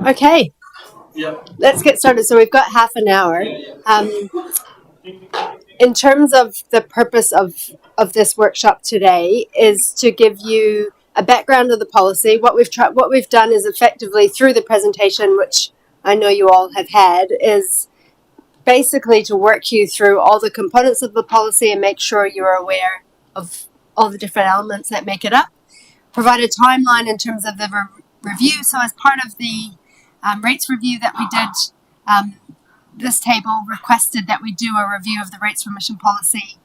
Okay, let's get started. So we've got half an hour. In terms of the purpose of this workshop today is to give you a background of the policy. What we've done is effectively through the presentation, which I know you all have had, is basically to work you through all the components of the policy and make sure you're aware of all the different elements that make it up. Provide a timeline in terms of the review. So as part of the rates review that we did, this table requested that we do a review of the rates remission policy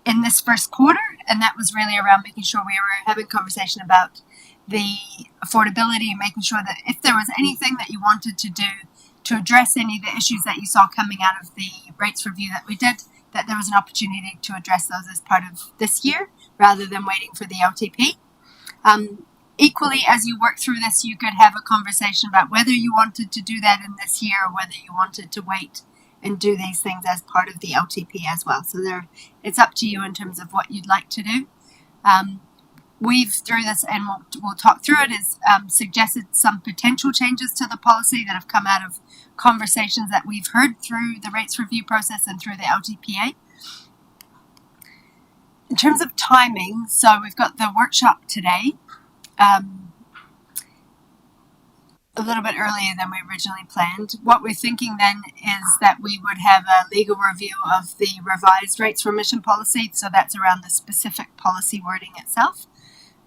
in this first quarter, and that was really around making sure we were having a conversation about the affordability and making sure that if there was anything that you wanted to do to address any of the issues that you saw coming out of the rates review that we did, that there was an opportunity to address those as part of this year rather than waiting for the LTP. Equally, as you work through this, you could have a conversation about whether you wanted to do that in this year or whether you wanted to wait and do these things as part of the LTP as well. So it's up to you in terms of what you'd like to do. We've, through this, and we'll talk through it, is suggested some potential changes to the policy that have come out of conversations that we've heard through the rates review process and through the LTPA. In terms of timing, so we've got the workshop today, a little bit earlier than we originally planned. What we're thinking then is that we would have a legal review of the revised rates remission policy, so that's around the specific policy wording itself,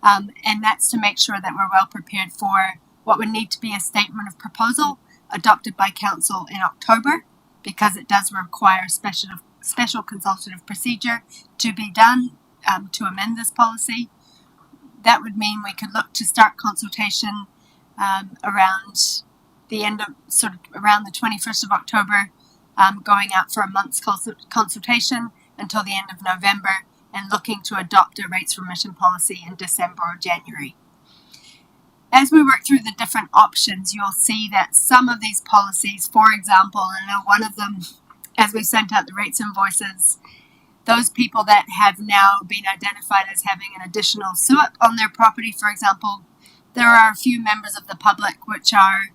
and that's to make sure that we're well prepared for what would need to be a statement of proposal adopted by Council in October, because it does require special consultative procedure to be done to amend this policy. That would mean we could look to start consultation around the end of, around the 21st of October, going out for a month's consultation until the end of November, and looking to adopt a rates remission policy in December or January. As we work through the different options, you'll see that some of these policies, for example, I know one of them, as we sent out the rates invoices, those people that have now been identified as having an additional SUIP on their property, for example, there are a few members of the public which are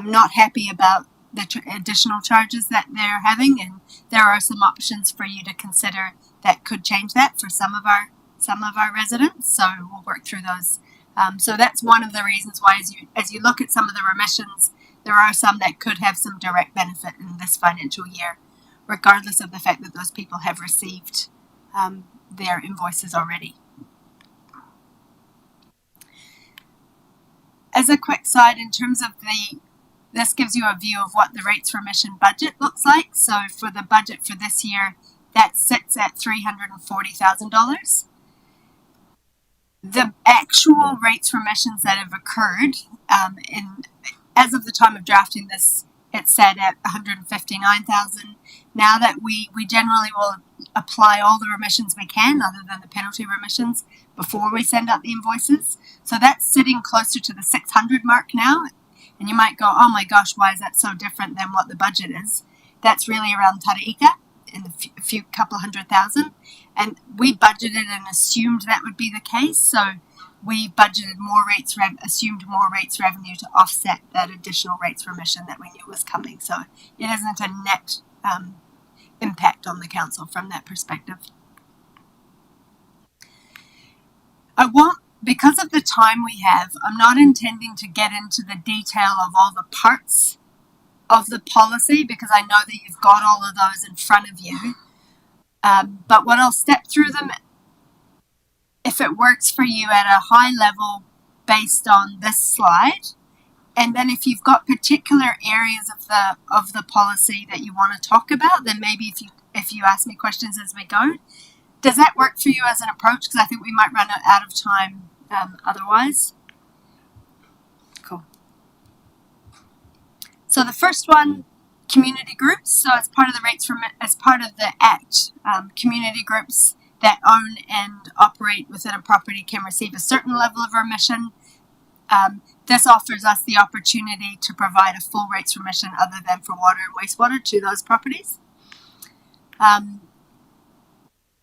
not happy about the additional charges that they're having, and there are some options for you to consider that could change that for some of our residents. So we'll work through those. So that's one of the reasons why, as you look at some of the remissions, there are some that could have some direct benefit in this financial year, regardless of the fact that those people have received their invoices already. As a quick side, in terms of this gives you a view of what the rates remission budget looks like. So for the budget for this year, that sits at $340,000. The actual rates remissions that have occurred, as of the time of drafting this, it's set at $159,000. Now that we generally will apply all the remissions we can, other than the penalty remissions, before we send out the invoices. So that's sitting closer to the 600 mark now. And you might go, oh my gosh, why is that so different than what the budget is? That's really around Taraika in a couple $100,000. And we budgeted and assumed that would be the case. So we budgeted assumed more rates revenue to offset that additional rates remission that we knew was coming. So it isn't a net impact on the council from that perspective. Because of the time we have, I'm not intending to get into the detail of all the parts of the policy, because I know that you've got all of those in front of you. But what I'll step through them, if it works for you at a high level based on this slide, and then if you've got particular areas of the policy that you want to talk about, then maybe if you ask me questions as we go. Does that work for you as an approach? Because I think we might run out of time otherwise. Cool. So the first one, community groups. So as part of the Act, community groups that own and operate within a property can receive a certain level of remission. This offers us the opportunity to provide a full rates remission other than for water and wastewater to those properties.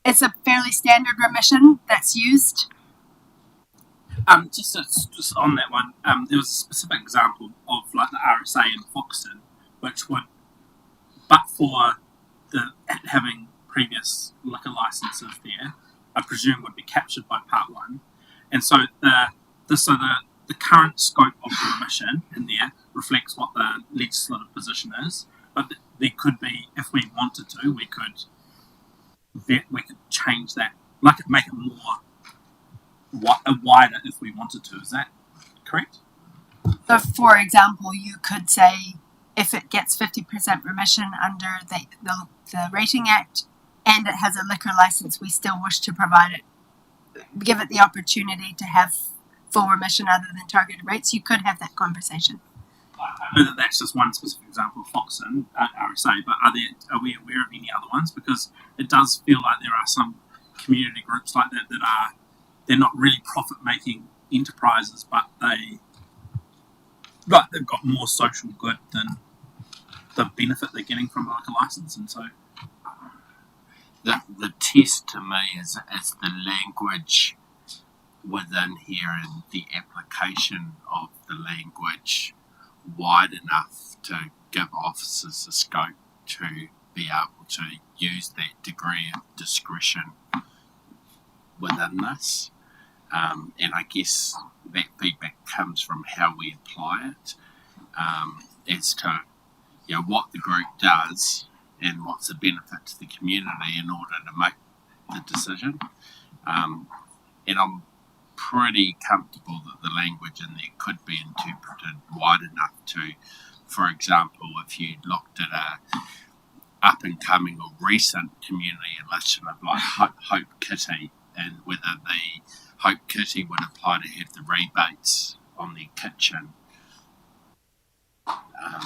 It's a fairly standard remission that's used. Just on that one, there was a specific example of like the RSA in Foxton, which would, but for the having previous liquor licenses there, I presume would be captured by Part 1. And so the current scope of the remission in there reflects what the legislative position is, but there could be, if we wanted to, we could change that, like make it more wider if we wanted to. Is that correct? So, for example, you could say if it gets 50% remission under the Rating Act and it has a liquor license, we still wish to provide it, give it the opportunity to have full remission other than targeted rates. You could have that conversation. I know that that's just one specific example of Foxton RSA, but are we aware of any other ones? Because it does feel like there are some community groups like that they're not really profit-making enterprises, but they've got more social good than the benefit they're getting from like a license, and so the test to me is the language within here and the application of the language wide enough to give officers the scope to be able to use that degree of discretion within this. And I guess that feedback comes from how we apply it, as to what the group does and what's the benefit to the community in order to make the decision. And I'm pretty comfortable that the language in there could be interpreted wide enough to, for example, if you looked at a up-and-coming or recent community initiative like Hope Kitty, and whether the Hope Kitty would apply to have the rebates on their kitchen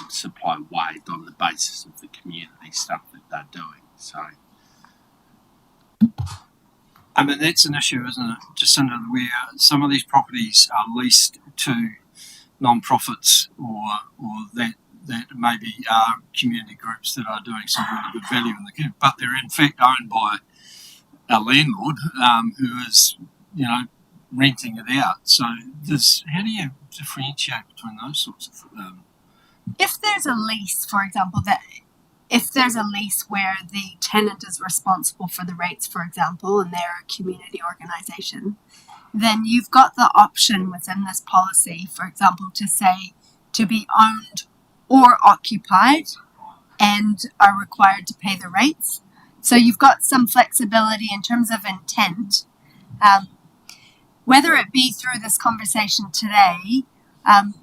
supply waived on the basis of the community stuff that they're doing. So, I mean, that's an issue, isn't it, Jacinda, where some of these properties are leased to non-profits or that maybe are community groups that are doing some really good value in the community, but they're in fact owned by a landlord who is, renting it out. So how do you differentiate between those sorts of... If there's a lease, for example, if there's a lease where the tenant is responsible for the rates, for example, and they're a community organisation, then you've got the option within this policy, for example, to say to be owned or occupied and are required to pay the rates. So you've got some flexibility in terms of intent. Whether it be through this conversation today,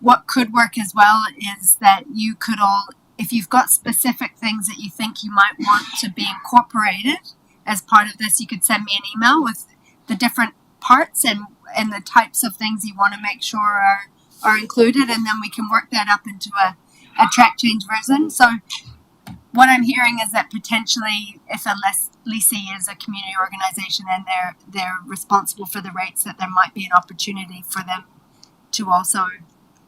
what could work as well is that you could all, if you've got specific things that you think you might want to be incorporated as part of this, you could send me an email with the different parts and the types of things you want to make sure are included, and then we can work that up into a track change version. So what I'm hearing is that potentially if a leasee is a community organisation and they're responsible for the rates, that there might be an opportunity for them to also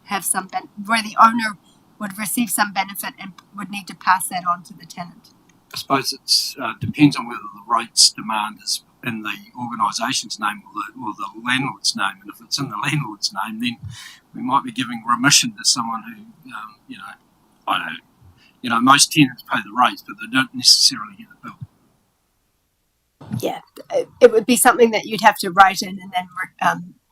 have some where the owner would receive some benefit and would need to pass that on to the tenant. I suppose it depends on whether the rates demand is in the organisation's name or the landlord's name. And if it's in the landlord's name, then we might be giving remission to someone who, most tenants pay the rates, but they don't necessarily get the bill. Yeah, it would be something that you'd have to write in, and then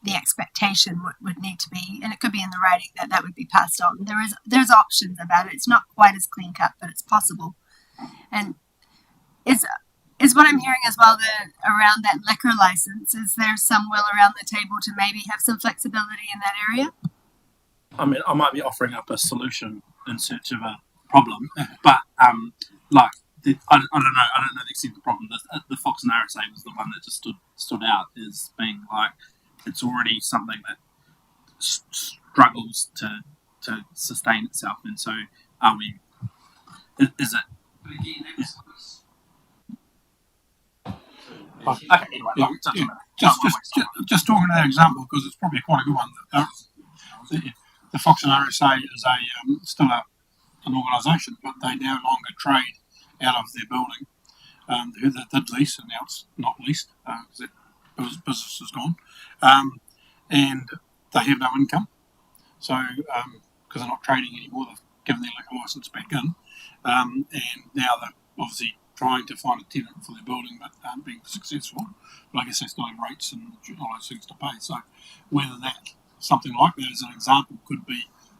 the expectation would need to be, and it could be in the writing that would be passed on. There's options about it. It's not quite as clean cut, but it's possible. And is what I'm hearing as well around that liquor license. Is there some will around the table to maybe have some flexibility in that area? I mean, I might be offering up a solution in search of a problem, but I don't know. I don't know the extent of the problem. The Fox and RSA was the one that just stood out as being like it's already something that struggles to sustain itself, and so are we? Is it? Just talking to that example because it's probably quite a good one. The Fox and RSA is still an organisation, but they no longer trade out of their building. Who did lease, and now it's not leased because business is gone. and they have no income. So, because they're not trading anymore, they've given their liquor license back in, and now they're obviously trying to find a tenant for their building, but aren't being successful. But I guess they still have rates and all those things to pay. So, whether that something like that, as an example,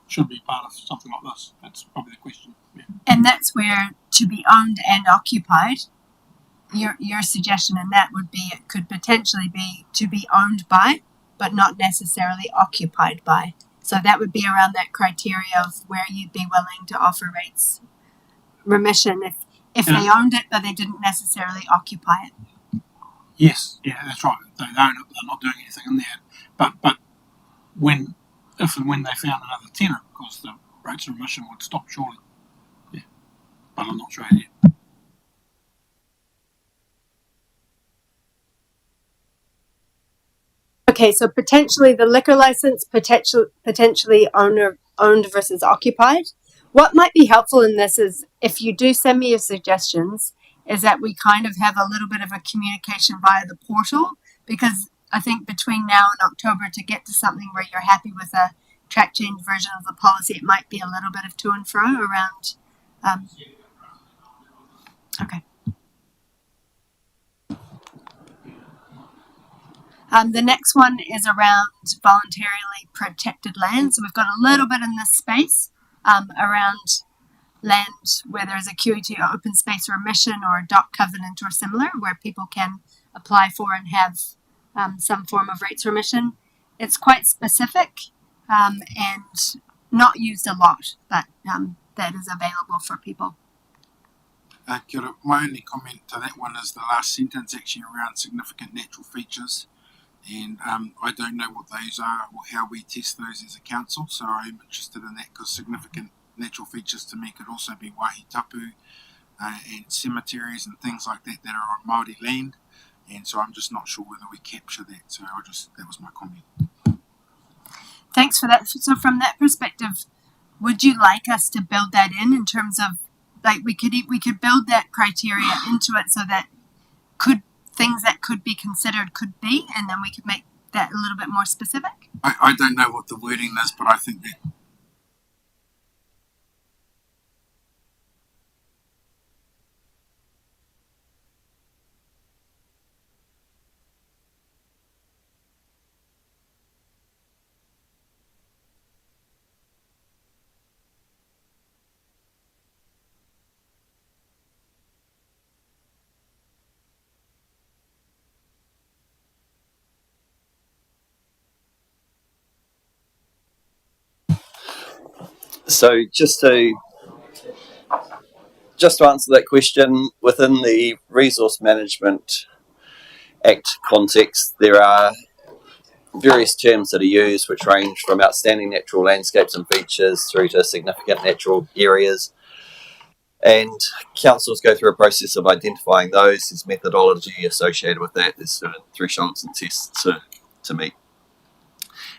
should be part of something like this. That's probably the question. Yeah. And that's where to be owned and occupied. Your suggestion in that would be it could potentially be to be owned by, but not necessarily occupied by. So that would be around that criteria of where you'd be willing to offer rates remission if they owned it, but they didn't necessarily occupy it. Yes, yeah, that's right. They own it, they're not doing anything in there. But if and when they found another tenant, of course, the rates of remission would stop surely. Yeah, but I'm not sure yet. Okay, so potentially the liquor license, potentially owned versus occupied. What might be helpful in this is if you do send me your suggestions, is that we kind of have a little bit of a communication via the portal, because I think between now and October to get to something where you're happy with a track change version of the policy, it might be a little bit of to and fro around. Okay. The next one is around voluntarily protected land. So we've got a little bit in this space around land where there's a QET or open space remission or a dock covenant or similar, where people can apply for and have some form of rates remission. It's quite specific and not used a lot, but that is available for people. Kia ora. My only comment to that one is the last sentence actually around significant natural features, and I don't know what those are or how we test those as a council, so I'm interested in that, because significant natural features to me could also be waihi tapu and cemeteries and things like that that are on Māori land, and so I'm just not sure whether we capture that, so that was my comment. Thanks for that. So from that perspective, would you like us to build that in terms of, like, we could build that criteria into it so that things that could be considered could be, and then we could make that a little bit more specific? I don't know what the wording is, but I think that So just to answer that question, within the Resource Management Act context, there are various terms that are used which range from outstanding natural landscapes and features through to significant natural areas. And councils go through a process of identifying those. There's methodology associated with that. There's sort of thresholds and tests to meet.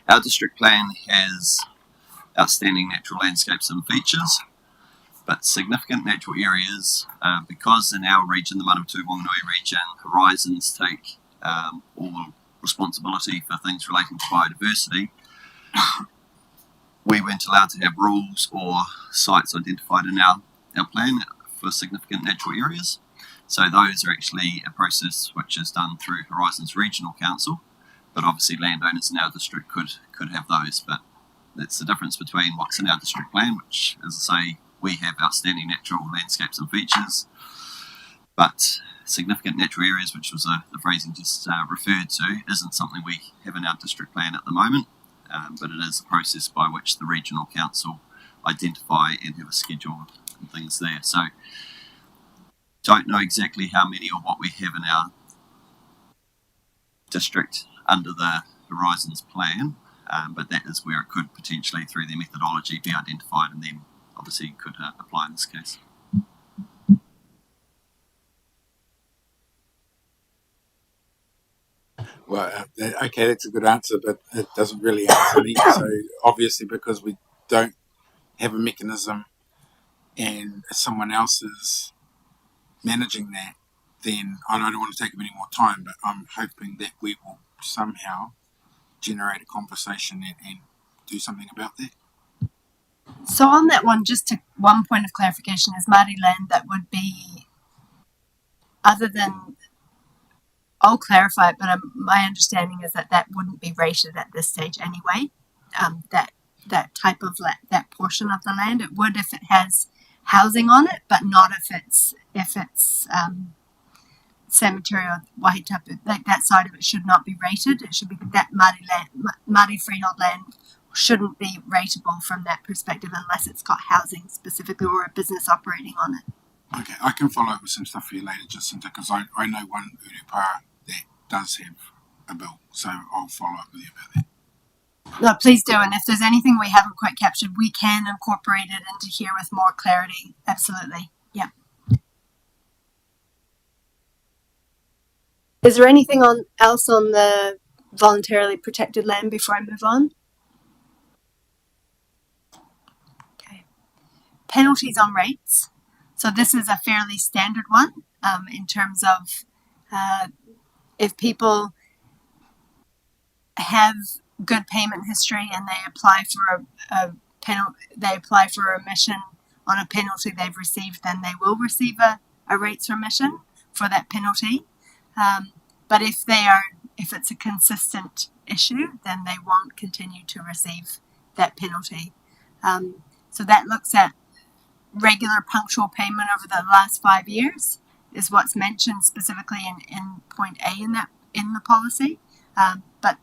Our district plan has outstanding natural landscapes and features, but significant natural areas, because in our region, the Manawatu Wanganui region, Horizons take all responsibility for things relating to biodiversity. We weren't allowed to have rules or sites identified in our plan for significant natural areas. So those are actually a process which is done through Horizons Regional Council, but obviously landowners in our district could have those. But that's the difference between what's in our district plan, which, as I say, we have outstanding natural landscapes and features, but significant natural areas, which was the phrasing just referred to, isn't something we have in our district plan at the moment, but it is a process by which the regional council identify and have a schedule and things there. So don't know exactly how many or what we have in our district under the Horizons plan, but that is where it could potentially, through their methodology, be identified and then obviously could apply in this case. Well, okay, that's a good answer, but it doesn't really answer me. So obviously, because we don't have a mechanism and someone else is managing that, then I don't want to take up any more time, but I'm hoping that we will somehow generate a conversation and do something about that. So on that one, just to one point of clarification, is Māori land that would be, other than, I'll clarify it, but my understanding is that that wouldn't be rated at this stage anyway. That type of that portion of the land, it would if it has housing on it, but not if it's cemetery or wahitapu. Like that side of it should not be rated. It should be that Māori land, Māori freehold land shouldn't be rateable from that perspective unless it's got housing specifically or a business operating on it. Okay, I can follow up with some stuff for you later, Jacinta, because I know one urupara that does have a bill, so I'll follow up with you about that. No, please do. And if there's anything we haven't quite captured, we can incorporate it into here with more clarity. Absolutely. Yeah. Is there anything else on the voluntarily protected land before I move on? Okay. Penalties on rates. So this is a fairly standard one in terms of if people have good payment history and they apply for they apply for a remission on a penalty they've received, then they will receive a rates remission for that penalty. But if it's a consistent issue, then they won't continue to receive that penalty. So that looks at regular punctual payment over the last 5 years is what's mentioned specifically in point A in the policy. But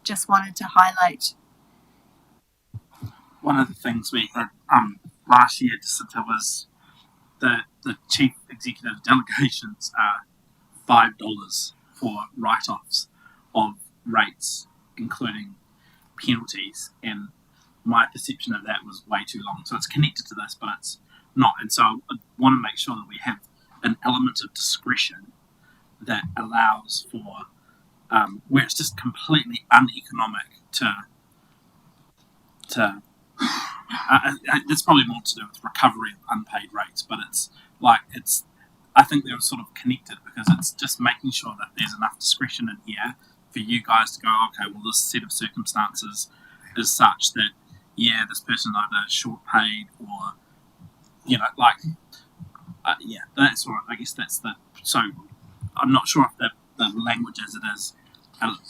just wanted to highlight. One of the things we had last year was the chief executive delegations are $5 for write-offs of rates, including penalties, and my perception of that was way too long. So it's connected to this, but it's not. And so I want to make sure that we have an element of discretion that allows for where it's just completely uneconomic it's probably more to do with recovery of unpaid rates, but I think they're sort of connected because it's just making sure that there's enough discretion in here for you guys to go, okay, well, this set of circumstances is such that, yeah, this person either short paid or, that's what I guess that's the. So I'm not sure if the language as it is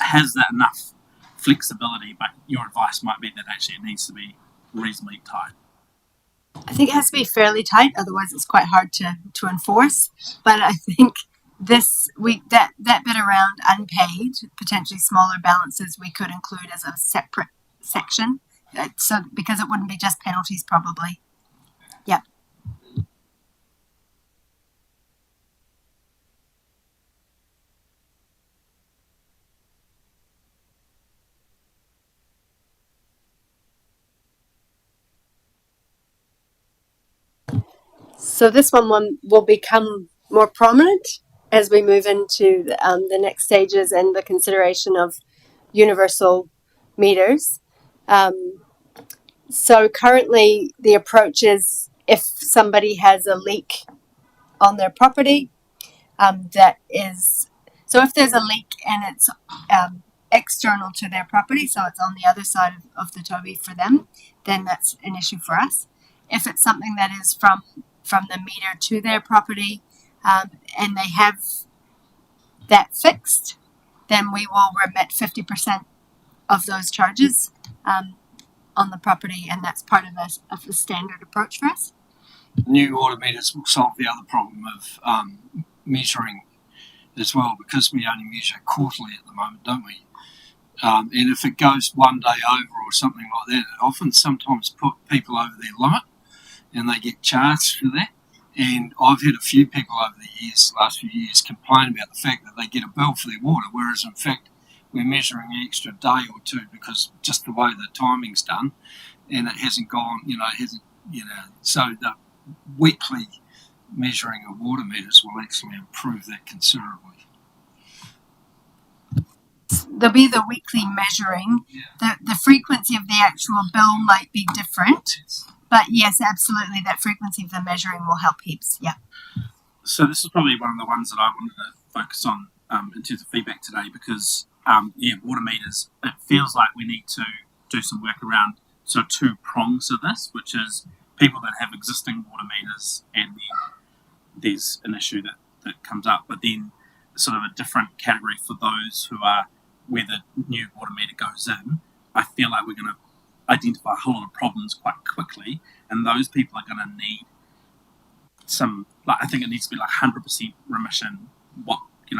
has that enough flexibility, but your advice might be that actually it needs to be reasonably tight. I think it has to be fairly tight, otherwise it's quite hard to enforce. But I think that bit around unpaid, potentially smaller balances, we could include as a separate section. So because it wouldn't be just penalties, probably. Yeah. So this one will become more prominent as we move into the next stages and the consideration of universal meters. So currently the approach is if somebody has a leak on their property, so if there's a leak and it's external to their property, so it's on the other side of the toby for them, then that's an issue for us. If it's something that is from the meter to their property and they have that fixed, then we will remit 50% of those charges on the property, and that's part of the standard approach for us. New water meters will solve the other problem of measuring as well, because we only measure quarterly at the moment, don't we? And if it goes one day over or something like that, it often sometimes put people over their limit and they get charged for that. And I've had a few people over the last few years complain about the fact that they get a bill for their water, whereas in fact we're measuring an extra day or two because just the way the timing's done, and it hasn't gone, so the weekly measuring of water meters will actually improve that considerably. There'll be the weekly measuring. Yeah. The frequency of the actual bill might be different, but yes, absolutely, that frequency of the measuring will help heaps. Yeah. So this is probably one of the ones that I wanted to focus on in terms of feedback today, because water meters. It feels like we need to do some work around sort of two prongs of this, which is people that have existing water meters, and then there's an issue that comes up, but then sort of a different category for those who are where the new water meter goes in. I feel like we're going to identify a whole lot of problems quite quickly, and those people are going to need some, like, I think it needs to be like 100% remission,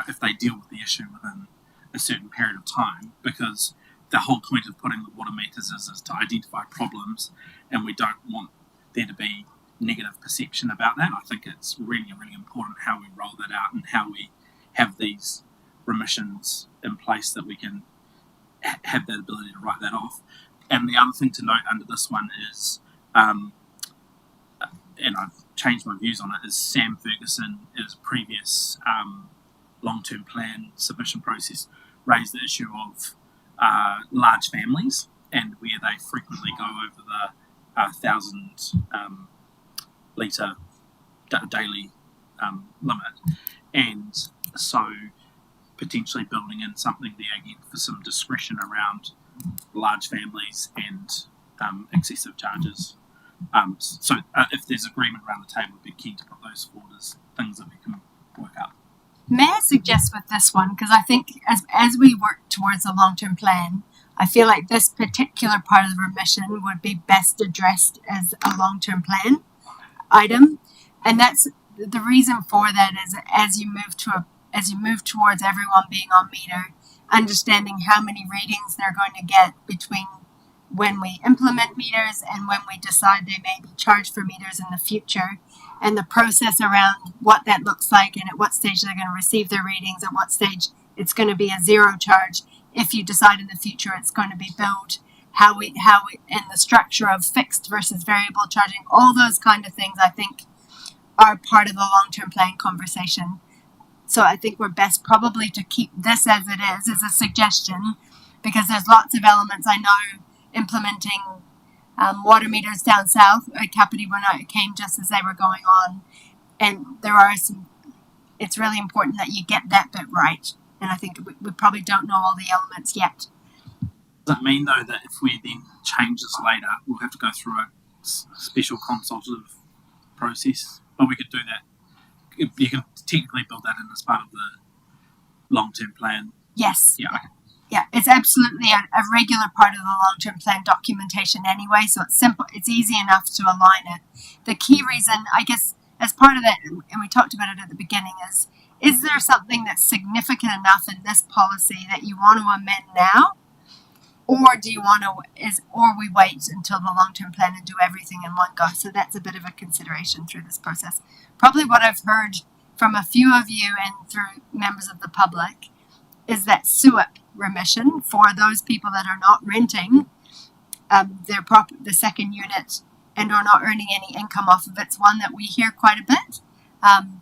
if they deal with the issue within a certain period of time, because the whole point of putting the water meters is to identify problems, and we don't want there to be negative perception about that. I think it's really, really important how we roll that out and how we have these remissions in place that we can have that ability to write that off. And the other thing to note under this one is, and I've changed my views on it, is Sam Ferguson, in his previous long-term plan submission process, raised the issue of large families and where they frequently go over the 1,000 litre daily limit, and so potentially building in something there again for some discretion around large families and excessive charges. So if there's agreement around the table, we'd be keen to put those forward as things that we can work out. May I suggest with this one, because I think as we work towards a long-term plan, I feel like this particular part of the remission would be best addressed as a long-term plan item, and that's the reason for that is as you move towards everyone being on meter, understanding how many readings they're going to get between when we implement meters and when we decide they may be charged for meters in the future, and the process around what that looks like and at what stage they're going to receive their readings, at what stage it's going to be a zero charge. If you decide in the future it's going to be billed, how we and the structure of fixed versus variable charging, all those kind of things I think are part of the long-term plan conversation. So I think we're best probably to keep this as it is as a suggestion, because there's lots of elements. I know implementing water meters down south at Kapiti Waianae came just as they were going on, and there are some, it's really important that you get that bit right, and I think we probably don't know all the elements yet. Does that mean though that if we then change this later, we'll have to go through a special consultative process? But we could do that. You can technically build that in as part of the long-term plan. Yes. Yeah. Yeah, it's absolutely a regular part of the long-term plan documentation anyway, so it's simple. It's easy enough to align it. The key reason, I guess, as part of that, and we talked about it at the beginning, is there something that's significant enough in this policy that you want to amend now, or do you want to, or we wait until the long-term plan and do everything in one go? So that's a bit of a consideration through this process. Probably what I've heard from a few of you and through members of the public is that SUIP remission for those people that are not renting the second unit and are not earning any income off of it's one that we hear quite a bit,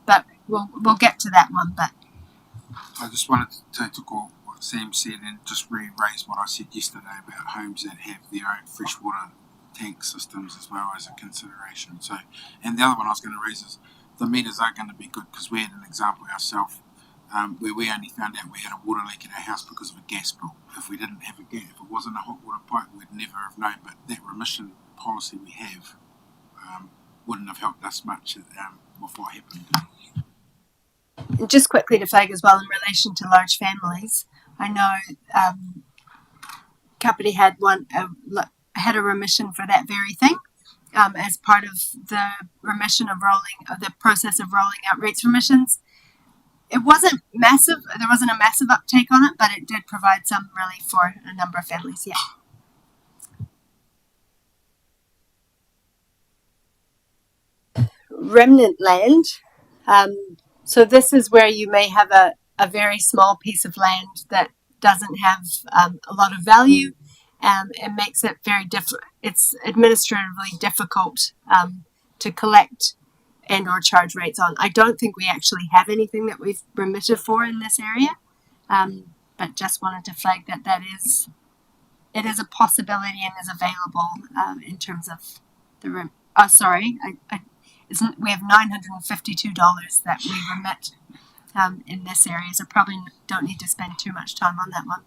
but we'll get to that one. But I just wanted to call what Sam said and just re-raise what I said yesterday about homes that have their own freshwater tank systems as well as a consideration. So, and the other one I was going to raise is the meters are going to be good, because we had an example ourselves where we only found out we had a water leak in our house because of a gas bill. If we didn't have a gas, if it wasn't a hot water pipe, we'd never have known. But that remission policy we have wouldn't have helped us much with what happened. just quickly to flag as well in relation to large families, I know Kapiti had a remission for that very thing. As part of the the process of rolling out rates remissions. It wasn't massive, there wasn't a massive uptake on it, but it did provide some relief for a number of families, yeah. Remnant land. So this is where you may have a very small piece of land that doesn't have a lot of value. It makes it it's administratively difficult to collect and or charge rates on. I don't think we actually have anything that we've remitted for in this area, but just wanted to flag that it is a possibility and is available in terms of the we have $952 that we remit in this area, so probably don't need to spend too much time on that one.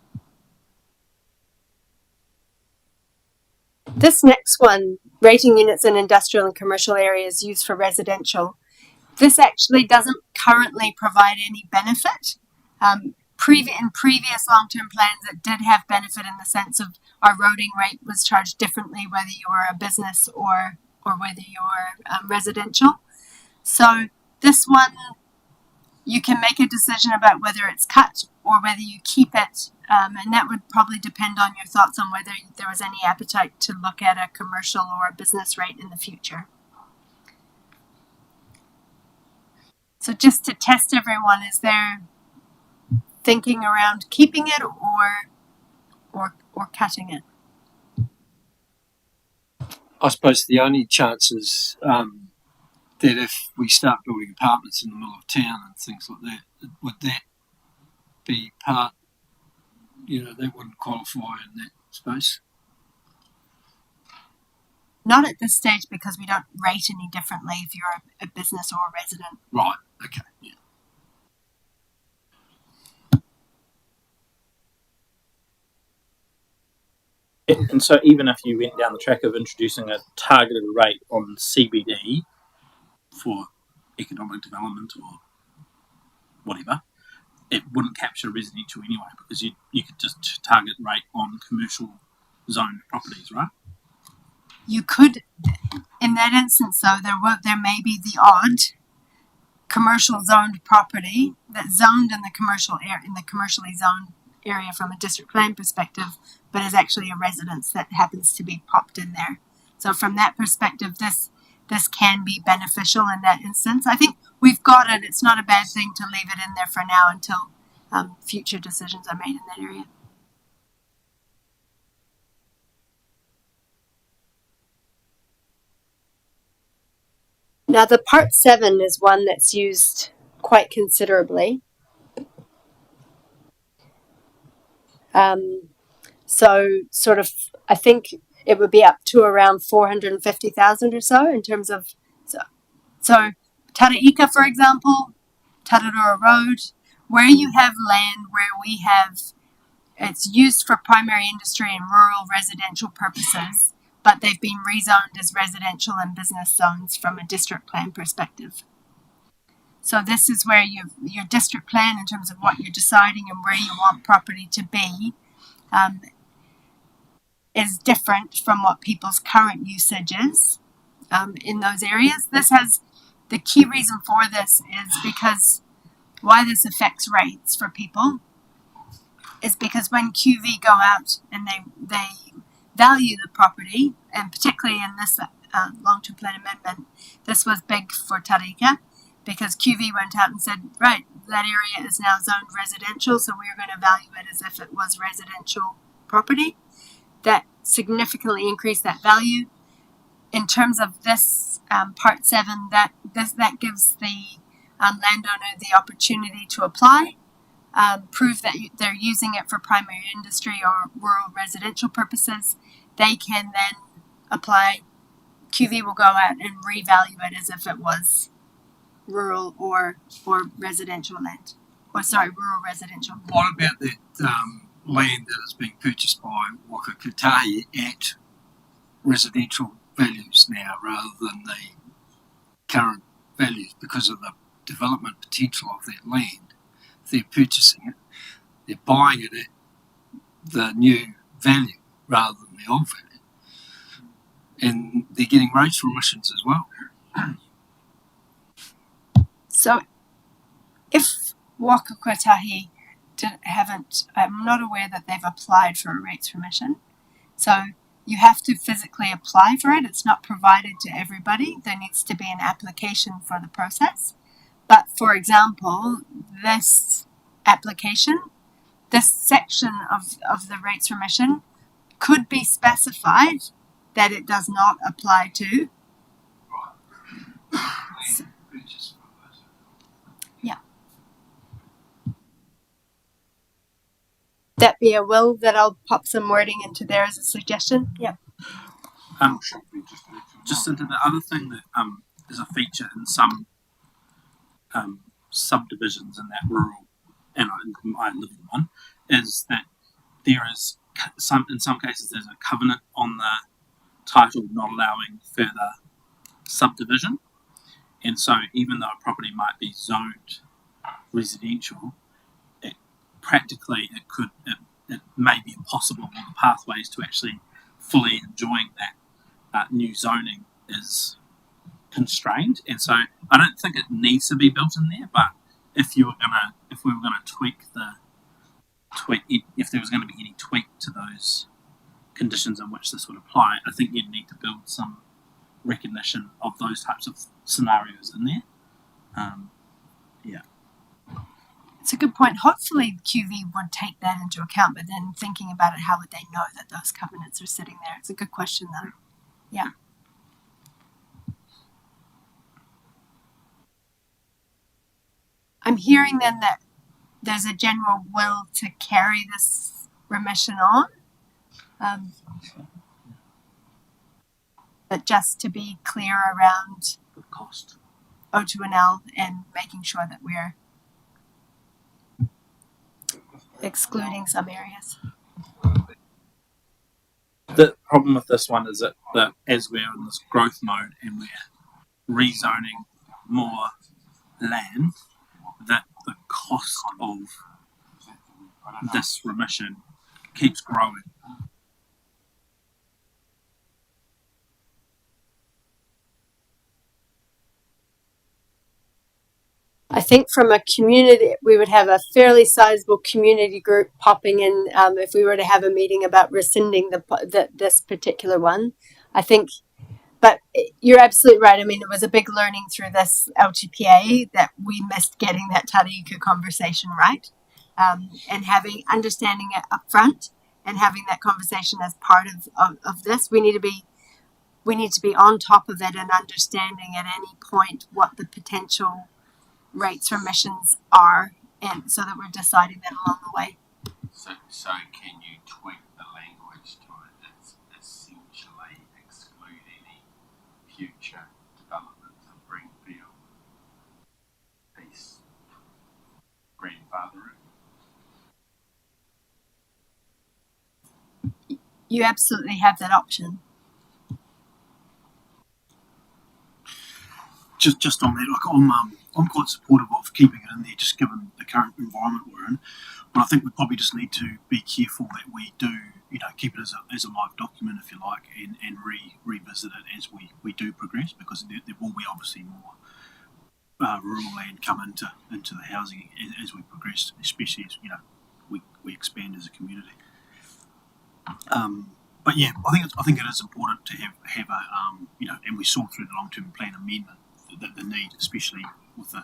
This next one, rating units in industrial and commercial areas used for residential, this actually doesn't currently provide any benefit. In previous long-term plans, it did have benefit in the sense of our roading rate was charged differently whether you were a business or whether you're residential. So this one, you can make a decision about whether it's cut or whether you keep it, and that would probably depend on your thoughts on whether there was any appetite to look at a commercial or a business rate in the future. So just to test everyone, is there thinking around keeping it or cutting it? I suppose the only chance is that if we start building apartments in the middle of town and things like that, would that be part, that wouldn't qualify in that space? Not at this stage, because we don't rate any differently if you're a business or a resident. Right, okay, yeah. And so even if you went down the track of introducing a targeted rate on CBD for economic development or whatever, it wouldn't capture residential anyway, because you could just target rate on commercial zoned properties, right? You could, in that instance though, there may be the odd commercial zoned property that's zoned in the commercially zoned area from a district plan perspective, but is actually a residence that happens to be popped in there. So from that perspective, this can be beneficial in that instance. I think we've got it. It's not a bad thing to leave it in there for now until future decisions are made in that area. Now the Part 7 is one that's used quite considerably. So sort of, I think it would be up to around 450,000 or so in terms of, so Taraika, for example, Tararua Road, where you have land where it's used for primary industry and rural residential purposes, but they've been rezoned as residential and business zones from a district plan perspective. So this is where your district plan, in terms of what you're deciding and where you want property to be, is different from what people's current usage is in those areas. The key reason for this is because why this affects rates for people is because when QV go out and they value the property, and particularly in this long-term plan amendment, this was big for Tarika, because QV went out and said, right, that area is now zoned residential, so we're going to value it as if it was residential property. That significantly increased that value. In terms of this Part 7, that gives the landowner the opportunity to apply, prove that they're using it for primary industry or rural residential purposes. They can then apply. QV will go out and revalue it as if it was rural or residential land. Rural residential. What about that land that is being purchased by Wakakatahi at residential values now rather than the current values because of the development potential of that land? If they're purchasing it, they're buying it at the new value rather than the old value. And they're getting rates for emissions as well. So if Wakakatahi I'm not aware that they've applied for a rates remission. So you have to physically apply for it. It's not provided to everybody. There needs to be an application for the process. But for example, this application, this section of the rates remission could be specified that it does not apply to. So, yeah. That be a will that I'll pop some wording into there as a suggestion. Yeah. Just into the other thing that is a feature in some subdivisions in that rural, and I live in one, is that there is in some cases there's a covenant on the title not allowing further subdivision, and so even though a property might be zoned residential, it may be impossible on the pathways to actually fully enjoying that new zoning is constrained, and so I don't think it needs to be built in there. But if we were gonna if there was going to be any tweak to those conditions in which this would apply, I think you'd need to build some recognition of those types of scenarios in there. It's a good point. Hopefully QV would take that into account, but then thinking about it, how would they know that those covenants are sitting there? It's a good question though. Yeah. I'm hearing then that there's a general will to carry this remission on. But just to be clear around The cost. O2NL and making sure that we're excluding some areas. The problem with this one is that as we're in this growth mode and we're rezoning more land, that the cost of this remission keeps growing. I think from a community, we would have a fairly sizable community group popping in if we were to have a meeting about rescinding this particular one. I think, but you're absolutely right. I mean, it was a big learning through this LTPA that we missed getting that Tariika conversation right, and understanding it up front and having that conversation as part of this. We need to be on top of it and understanding at any point what the potential rates for emissions are, and so that we're deciding that along the way. So can you tweak the language to it? It's essentially exclude any future development of greenfield piece grandfathering. You absolutely have that option. Just on that, like I'm quite supportive of keeping it in there, just given the current environment we're in. But I think we probably just need to be careful that we do, keep it as a live document, if you like, and revisit it as we do progress, because there will be obviously more rural land come into the housing as we progress, especially as we expand as a community. But yeah, I think it is important to have a and we saw through the long-term plan amendment the need, especially with the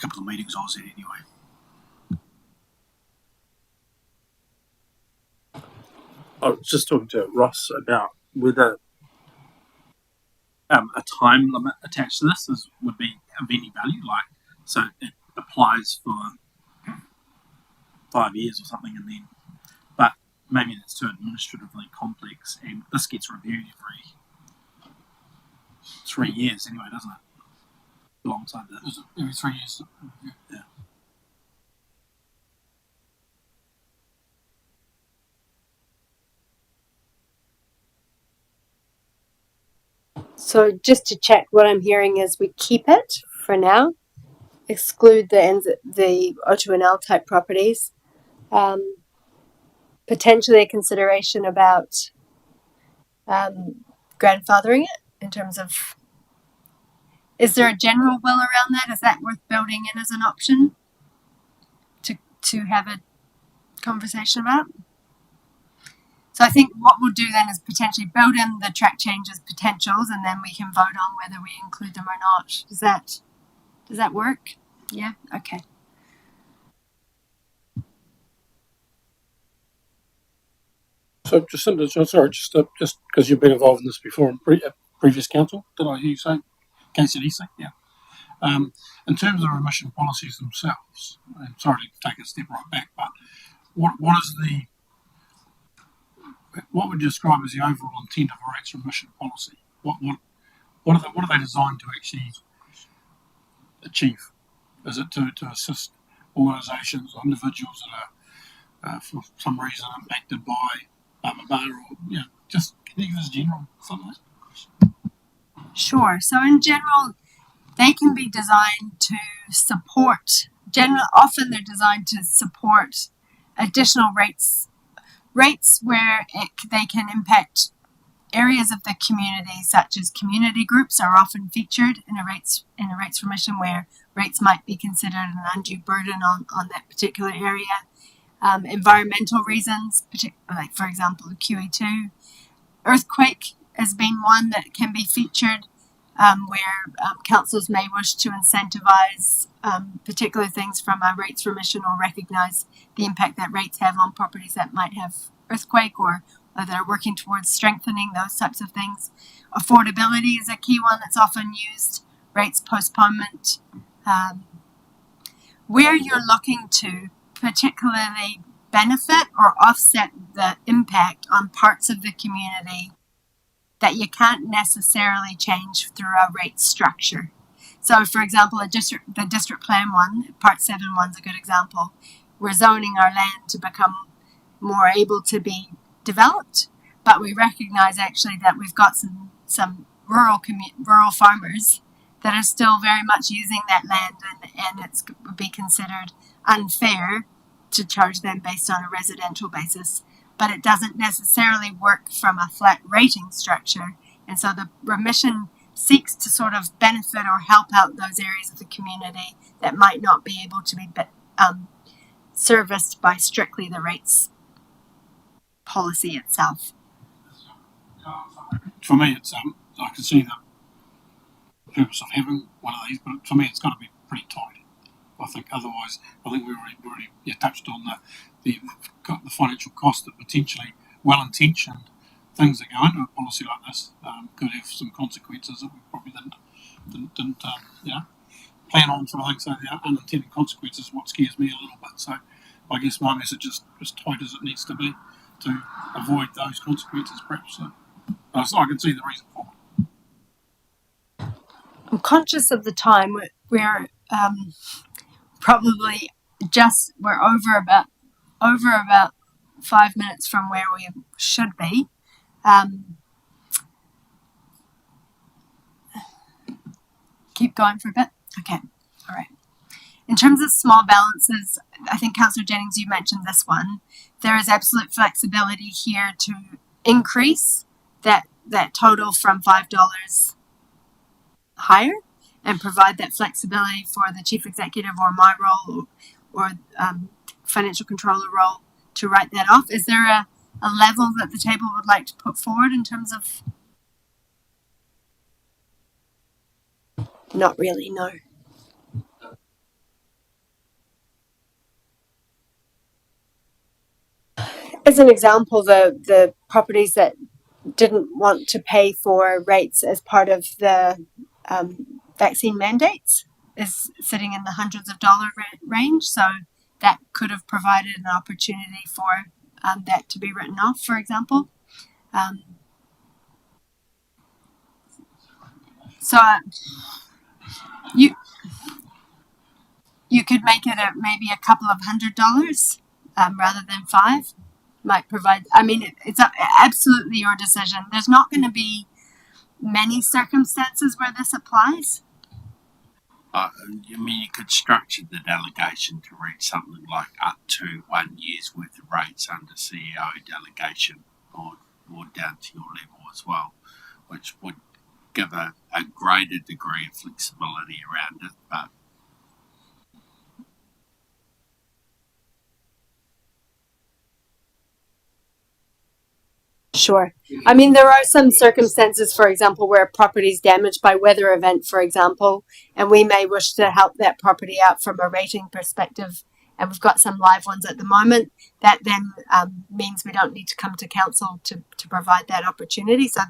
couple of meetings I was at anyway. I was just talking to Ross about whether a time limit attached to this would be of any value, so it applies for 5 years or something, and then, but maybe that's too administratively complex, and this gets reviewed every 3 years anyway, doesn't it? Alongside that. Every 3 years. Yeah. So just to check, what I'm hearing is we keep it for now, exclude the O2NL type properties, potentially a consideration about grandfathering it in terms of, is there a general will around that? Is that worth building in as an option to have a conversation about? So I think what we'll do then is potentially build in the track changes potentials, and then we can vote on whether we include them or not. Does that work? Yeah. Okay. So, Jacinda, just because you've been involved in this before in previous council, did I hear you say? KCDC, yeah. In terms of the remission policies themselves, I'm sorry to take a step right back, but what would you describe as the overall intent of a rates remission policy? What are they designed to actually achieve? Is it to assist organisations or individuals that are for some reason impacted by a bar, or just can you give us general something like that? Sure. So in general, they can be designed to support. Often they're designed to support additional rates where they can impact areas of the community, such as community groups are often featured in a rates remission, where rates might be considered an undue burden on that particular area. Environmental reasons, like for example the QE2. Earthquake has been one that can be featured, where councils may wish to incentivise particular things from a rates remission, or recognise the impact that rates have on properties that might have earthquake, or that are working towards strengthening those types of things. Affordability is a key one that's often used. Rates postponement. Where you're looking to particularly benefit or offset the impact on parts of the community that you can't necessarily change through a rate structure. So, for example, the district plan one, Part 7 one's a good example. We're zoning our land to become more able to be developed, but we recognise actually that we've got some rural farmers that are still very much using that land, and it would be considered unfair to charge them based on a residential basis. But it doesn't necessarily work from a flat rating structure, and so the remission seeks to sort of benefit or help out those areas of the community that might not be able to be serviced by strictly the rates policy itself. For me, it's I can see the purpose of having one of these, but for me, it's got to be pretty tight. I think otherwise, I think we already touched on the financial cost that potentially well-intentioned things that go into a policy like this could have some consequences that we probably didn't plan on, sort of thing. So the unintended consequences is what scares me a little bit. So I guess my message is as tight as it needs to be to avoid those consequences, perhaps. So I can see the reason for it. I'm conscious of the time. We're probably we're over about 5 minutes from where we should be. Keep going for a bit. Okay, all right. In terms of small balances, I think Councillor Jennings, you mentioned this one. There is absolute flexibility here to increase that total from $5 higher, and provide that flexibility for the chief executive or my role or financial controller role to write that off. Is there a level that the table would like to put forward in terms of? Not really, no. As an example, the properties that didn't want to pay for rates as part of the vaccine mandates is sitting in the hundreds of dollar range, so that could have provided an opportunity for that to be written off, for example. So you could make it maybe a couple of $100 rather than $5. Might provide. I mean, it's absolutely your decision. There's not going to be many circumstances where this applies. You could structure the delegation to read something like up to 1 year's worth of rates under CEO delegation, or down to your level as well, which would give a greater degree of flexibility around it. But Sure. I mean, there are some circumstances, for example, where a property is damaged by weather event, for example, and we may wish to help that property out from a rating perspective, and we've got some live ones at the moment. That then means we don't need to come to council to provide that opportunity. So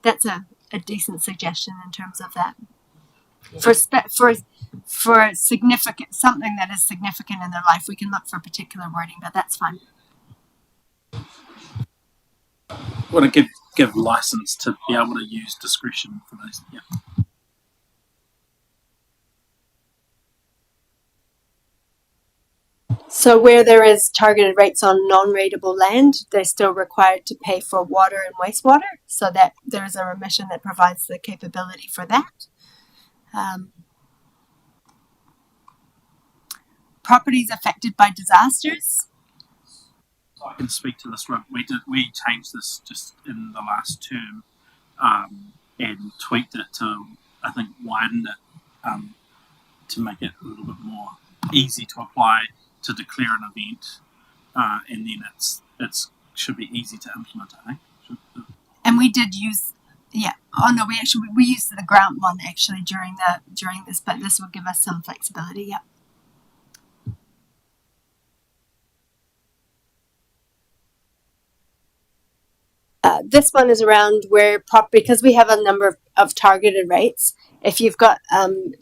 that's a decent suggestion in terms of that. For significant, something that is significant in their life, we can look for particular wording, but that's fine. Want to give license to be able to use discretion for those. Yeah. So where there is targeted rates on non-rateable land, they're still required to pay for water and wastewater, so that there is a remission that provides the capability for that. Properties affected by disasters. I can speak to this. We changed this just in the last term, and tweaked it to, I think, widen it to make it a little bit more easy to apply to declare an event, and then it's should be easy to implement. I think. And we did use, yeah. Oh no, we used the grant one actually during this, but this will give us some flexibility. Yeah. This one is around where because we have a number of targeted rates. If you've got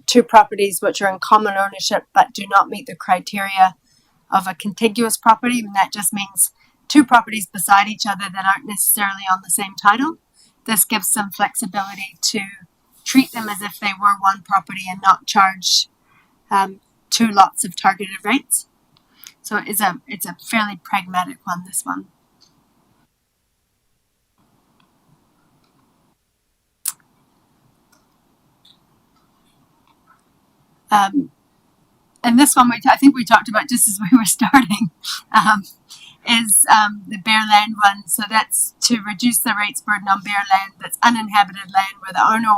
two properties which are in common ownership but do not meet the criteria of a contiguous property, and that just means two properties beside each other that aren't necessarily on the same title. This gives some flexibility to treat them as if they were one property and not charge two lots of targeted rates. So it's a fairly pragmatic one, this one. And this one, I think we talked about just as we were starting, is the bare land one. So that's to reduce the rates burden on bare land that's uninhabited land where the owner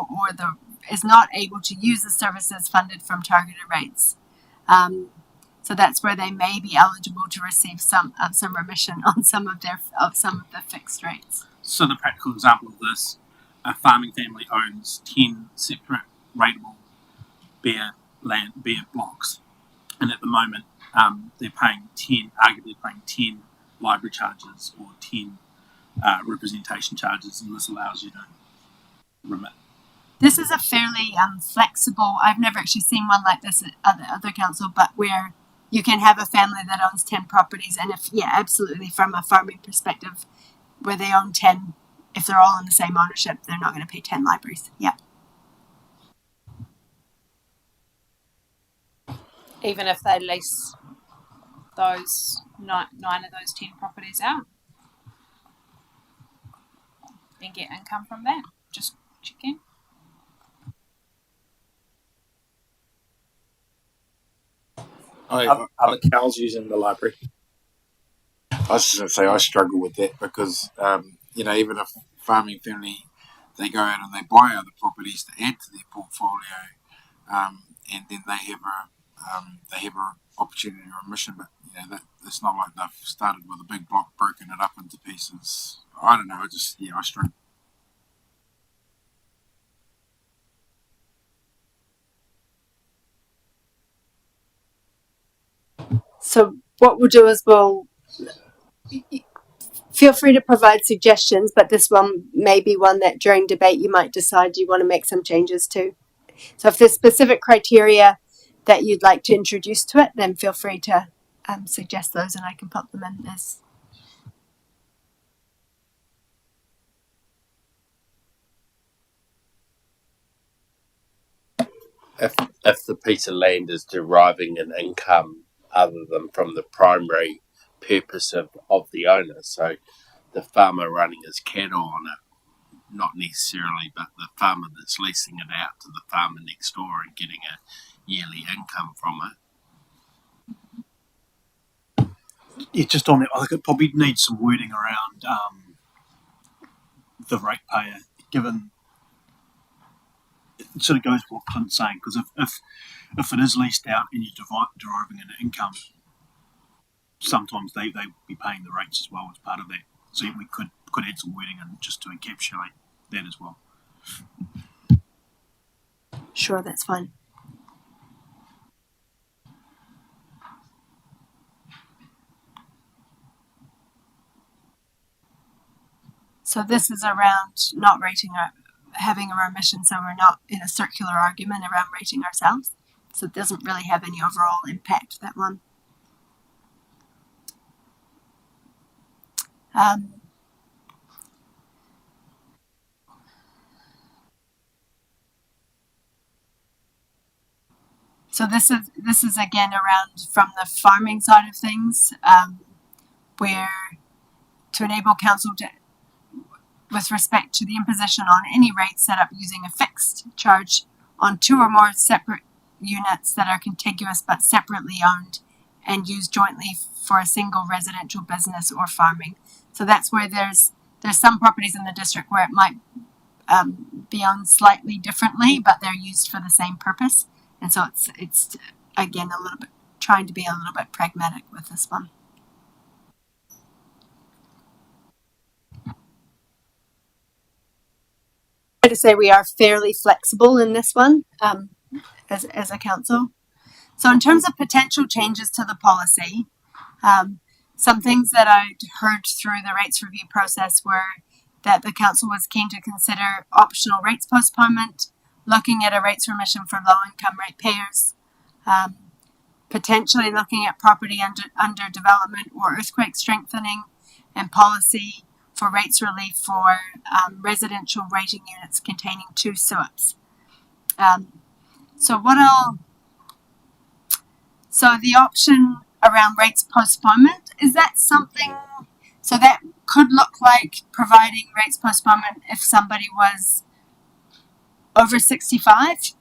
is not able to use the services funded from targeted rates. So that's where they may be eligible to receive some remission on some of the fixed rates. So the practical example of this, a farming family owns 10 separate rateable bare blocks, and at the moment they're arguably paying 10 library charges or 10 representation charges, and this allows you to remit. This is a fairly flexible. I've never actually seen one like this at other council, but where you can have a family that owns 10 properties, and absolutely, from a farming perspective, where they own 10, if they're all in the same ownership, they're not going to pay 10 libraries. Yeah. Even if they lease those nine of those 10 properties out and get income from that. Just checking. Are the cows using the library? I was just going to say I struggle with that because even if farming family they go out and they buy other properties to add to their portfolio, and then they have a opportunity to remission, but that it's not like they've started with a big block, broken it up into pieces. I don't know. I struggle. So what we'll do is we'll feel free to provide suggestions, but this one may be one that during debate you might decide you want to make some changes to. So if there's specific criteria that you'd like to introduce to it, then feel free to suggest those and I can put them in this. If the piece of land is deriving an income other than from the primary purpose of the owner, so the farmer running his cattle on it, not necessarily, but the farmer that's leasing it out to the farmer next door and getting a yearly income from it. Yeah, just on that, I think it probably needs some wording around the ratepayer, given it sort of goes with what Clint's saying, because if it is leased out and you're deriving an income, sometimes they will be paying the rates as well as part of that. So we could add some wording in just to encapsulate that as well. Sure, that's fine. So this is around not rating having a remission, so we're not in a circular argument around rating ourselves. So it doesn't really have any overall impact, that one. So this is again around from the farming side of things, where to enable council to, with respect to the imposition on any rate set up using a fixed charge on 2 or more separate units that are contiguous but separately owned and used jointly for a single residential business or farming. So that's where there's some properties in the district where it might be owned slightly differently, but they're used for the same purpose. And so it's again a little bit trying to be a little bit pragmatic with this one. To say we are fairly flexible in this one as a council. So in terms of potential changes to the policy, some things that I'd heard through the rates review process were that the council was keen to consider optional rates postponement, looking at a rates remission for low-income ratepayers, potentially looking at property under development or earthquake strengthening, and policy for rates relief for residential rating units containing 2 SUIPs. So the option around rates postponement, is that something, so that could look like providing rates postponement if somebody was over 65,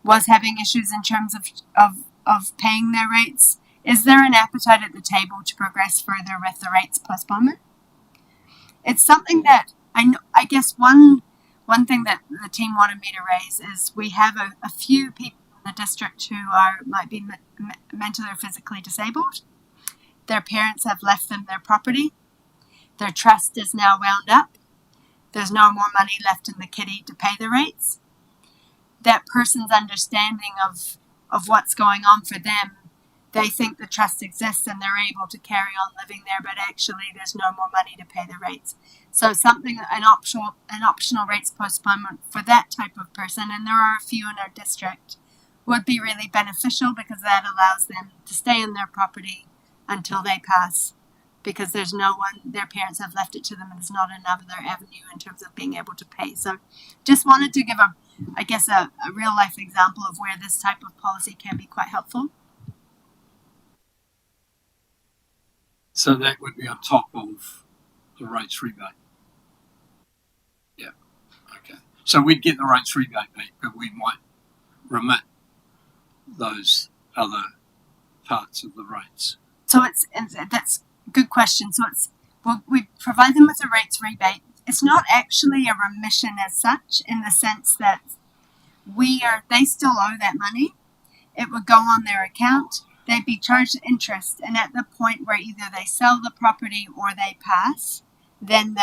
was having issues in terms of paying their rates. Is there an appetite at the table to progress further with the rates postponement? It's something that I guess one thing that the team wanted me to raise is we have a few people in the district who might be mentally or physically disabled. Their parents have left them their property. Their trust is now wound up. There's no more money left in the kitty to pay the rates. That person's understanding of what's going on for them, they think the trust exists and they're able to carry on living there, but actually there's no more money to pay the rates. So an optional rates postponement for that type of person, and there are a few in our district, would be really beneficial because that allows them to stay in their property until they pass, because there's no one, their parents have left it to them and there's not another avenue in terms of being able to pay. So just wanted to give a real life example of where this type of policy can be quite helpful. So that would be on top of the rates rebate. Yeah. Okay. So we'd get the rates rebate back, but we might remit those other parts of the rates. So that's a good question. So we provide them with a rates rebate. It's not actually a remission as such, in the sense that they still owe that money. It would go on their account. They'd be charged interest, and at the point where either they sell the property or they pass, then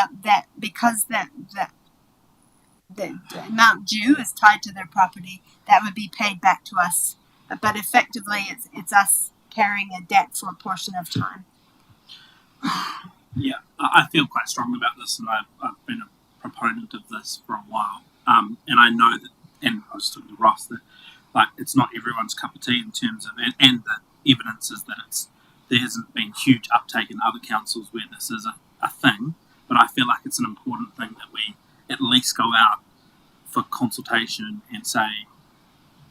because the amount due is tied to their property, that would be paid back to us. But effectively, it's us carrying a debt for a portion of time. Yeah, I feel quite strongly about this, and I've been a proponent of this for a while. And I know that, and I was talking to Ross, that it's not everyone's cup of tea in terms of, and the evidence is that there hasn't been huge uptake in other councils where this is a thing. But I feel like it's an important thing that we at least go out for consultation and say,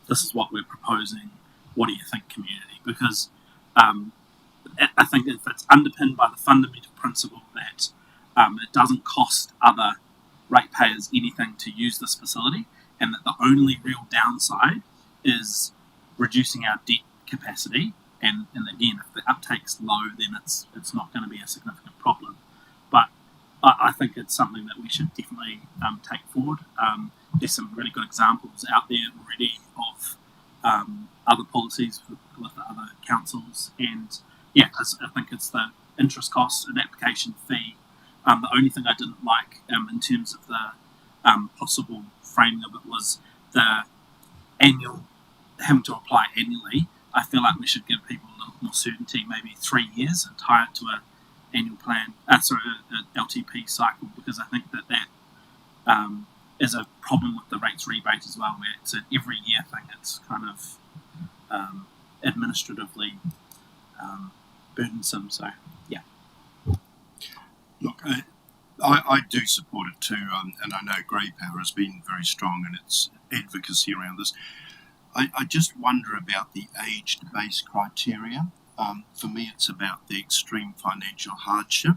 this is what we're proposing. What do you think, community? Because I think if it's underpinned by the fundamental principle that it doesn't cost other ratepayers anything to use this facility, and that the only real downside is reducing our debt capacity, and again, if the uptake's low, then it's not going to be a significant problem. But I think it's something that we should definitely take forward. There's some really good examples out there already of other policies with the other councils, and yeah, I think it's the interest cost and application fee. The only thing I didn't like in terms of the possible framing of it was the annual, having to apply annually. I feel like we should give people a little more certainty, maybe 3 years, and tie it to an annual plan, an LTP cycle, because I think that is a problem with the rates rebate as well, where it's an every year thing. It's kind of administratively burdensome. So yeah. Look, I do support it too, and I know Grey Power has been very strong in its advocacy around this. I just wonder about the age-based criteria. For me, it's about the extreme financial hardship,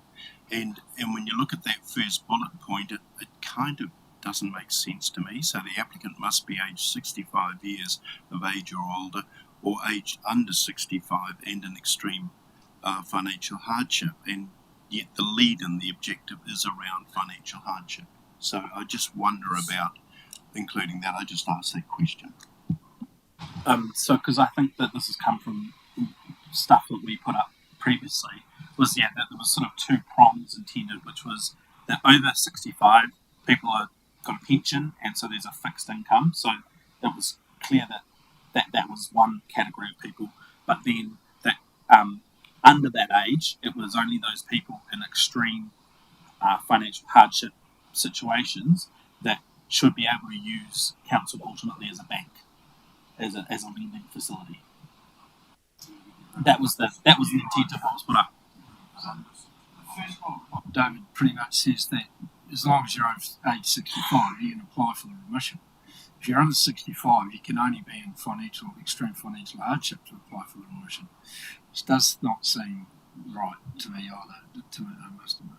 and when you look at that first bullet point, it kind of doesn't make sense to me. So the applicant must be aged 65 years of age or older, or aged under 65 and an extreme financial hardship, and yet the lead and the objective is around financial hardship. So I just wonder about including that. I just asked that question. So because I think that this has come from stuff that we put up previously, was that there was sort of two prongs intended, which was that over 65 people are got a pension, and so there's a fixed income. So it was clear that was one category of people. But then that under that age, it was only those people in extreme financial hardship situations that should be able to use council ultimately as a bank, as a lending facility. That was the intent of what was put up. David pretty much says that as long as you're over age 65, you can apply for the remission. If you're under 65, you can only be in extreme financial hardship to apply for the remission, which does not seem right to me either. To me, I must admit.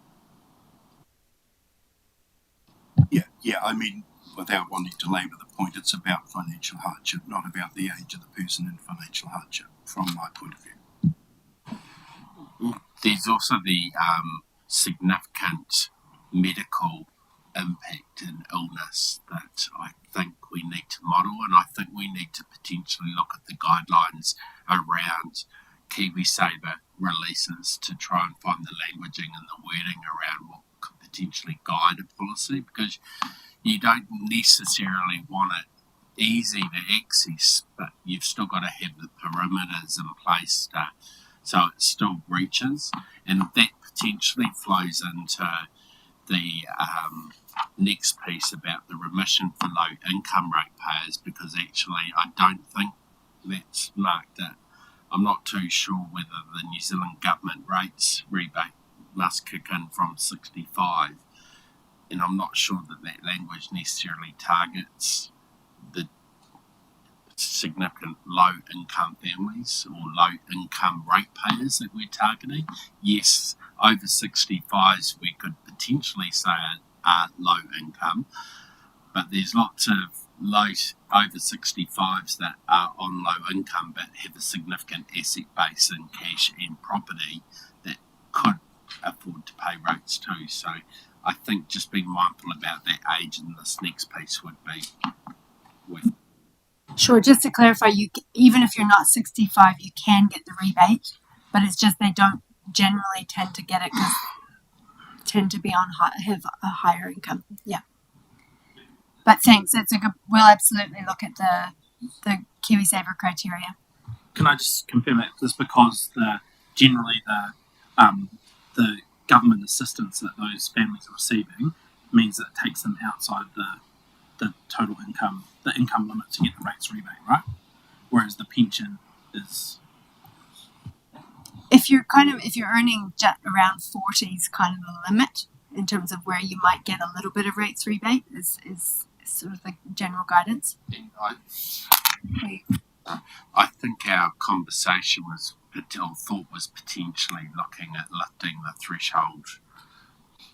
Yeah. I mean, without wanting to labour the point, it's about financial hardship, not about the age of the person in financial hardship, from my point of view. There's also the significant medical impact and illness that I think we need to model, and I think we need to potentially look at the guidelines around KiwiSaver releases to try and find the languaging and the wording around what could potentially guide a policy, because you don't necessarily want it easy to access, but you've still got to have the perimeters in place so it still reaches, and that potentially flows into the next piece about the remission for low income ratepayers, because actually I don't think that's marked it. I'm not too sure whether the New Zealand government rates rebate must kick in from 65, and I'm not sure that language necessarily targets the significant low-income families or low-income ratepayers that we're targeting. Yes, over 65s we could potentially say are low income, but there's lots of over 65s that are on low income but have a significant asset base in cash and property that could afford to pay rates too. So I think just being mindful about that age in this next piece would be worth. Sure, just to clarify, even if you're not 65, you can get the rebate, but it's just they don't generally tend to get it because tend to be have a higher income. Yeah. But thanks, we'll absolutely look at the KiwiSaver criteria. Can I just confirm it? Just because generally the government assistance that those families are receiving means that it takes them outside the total income, the income limit to get the rates rebate, right? Whereas the pension is, if you're earning just around 40 is kind of the limit in terms of where you might get a little bit of rates rebate is sort of the general guidance. I think our conversation was potentially looking at lifting the threshold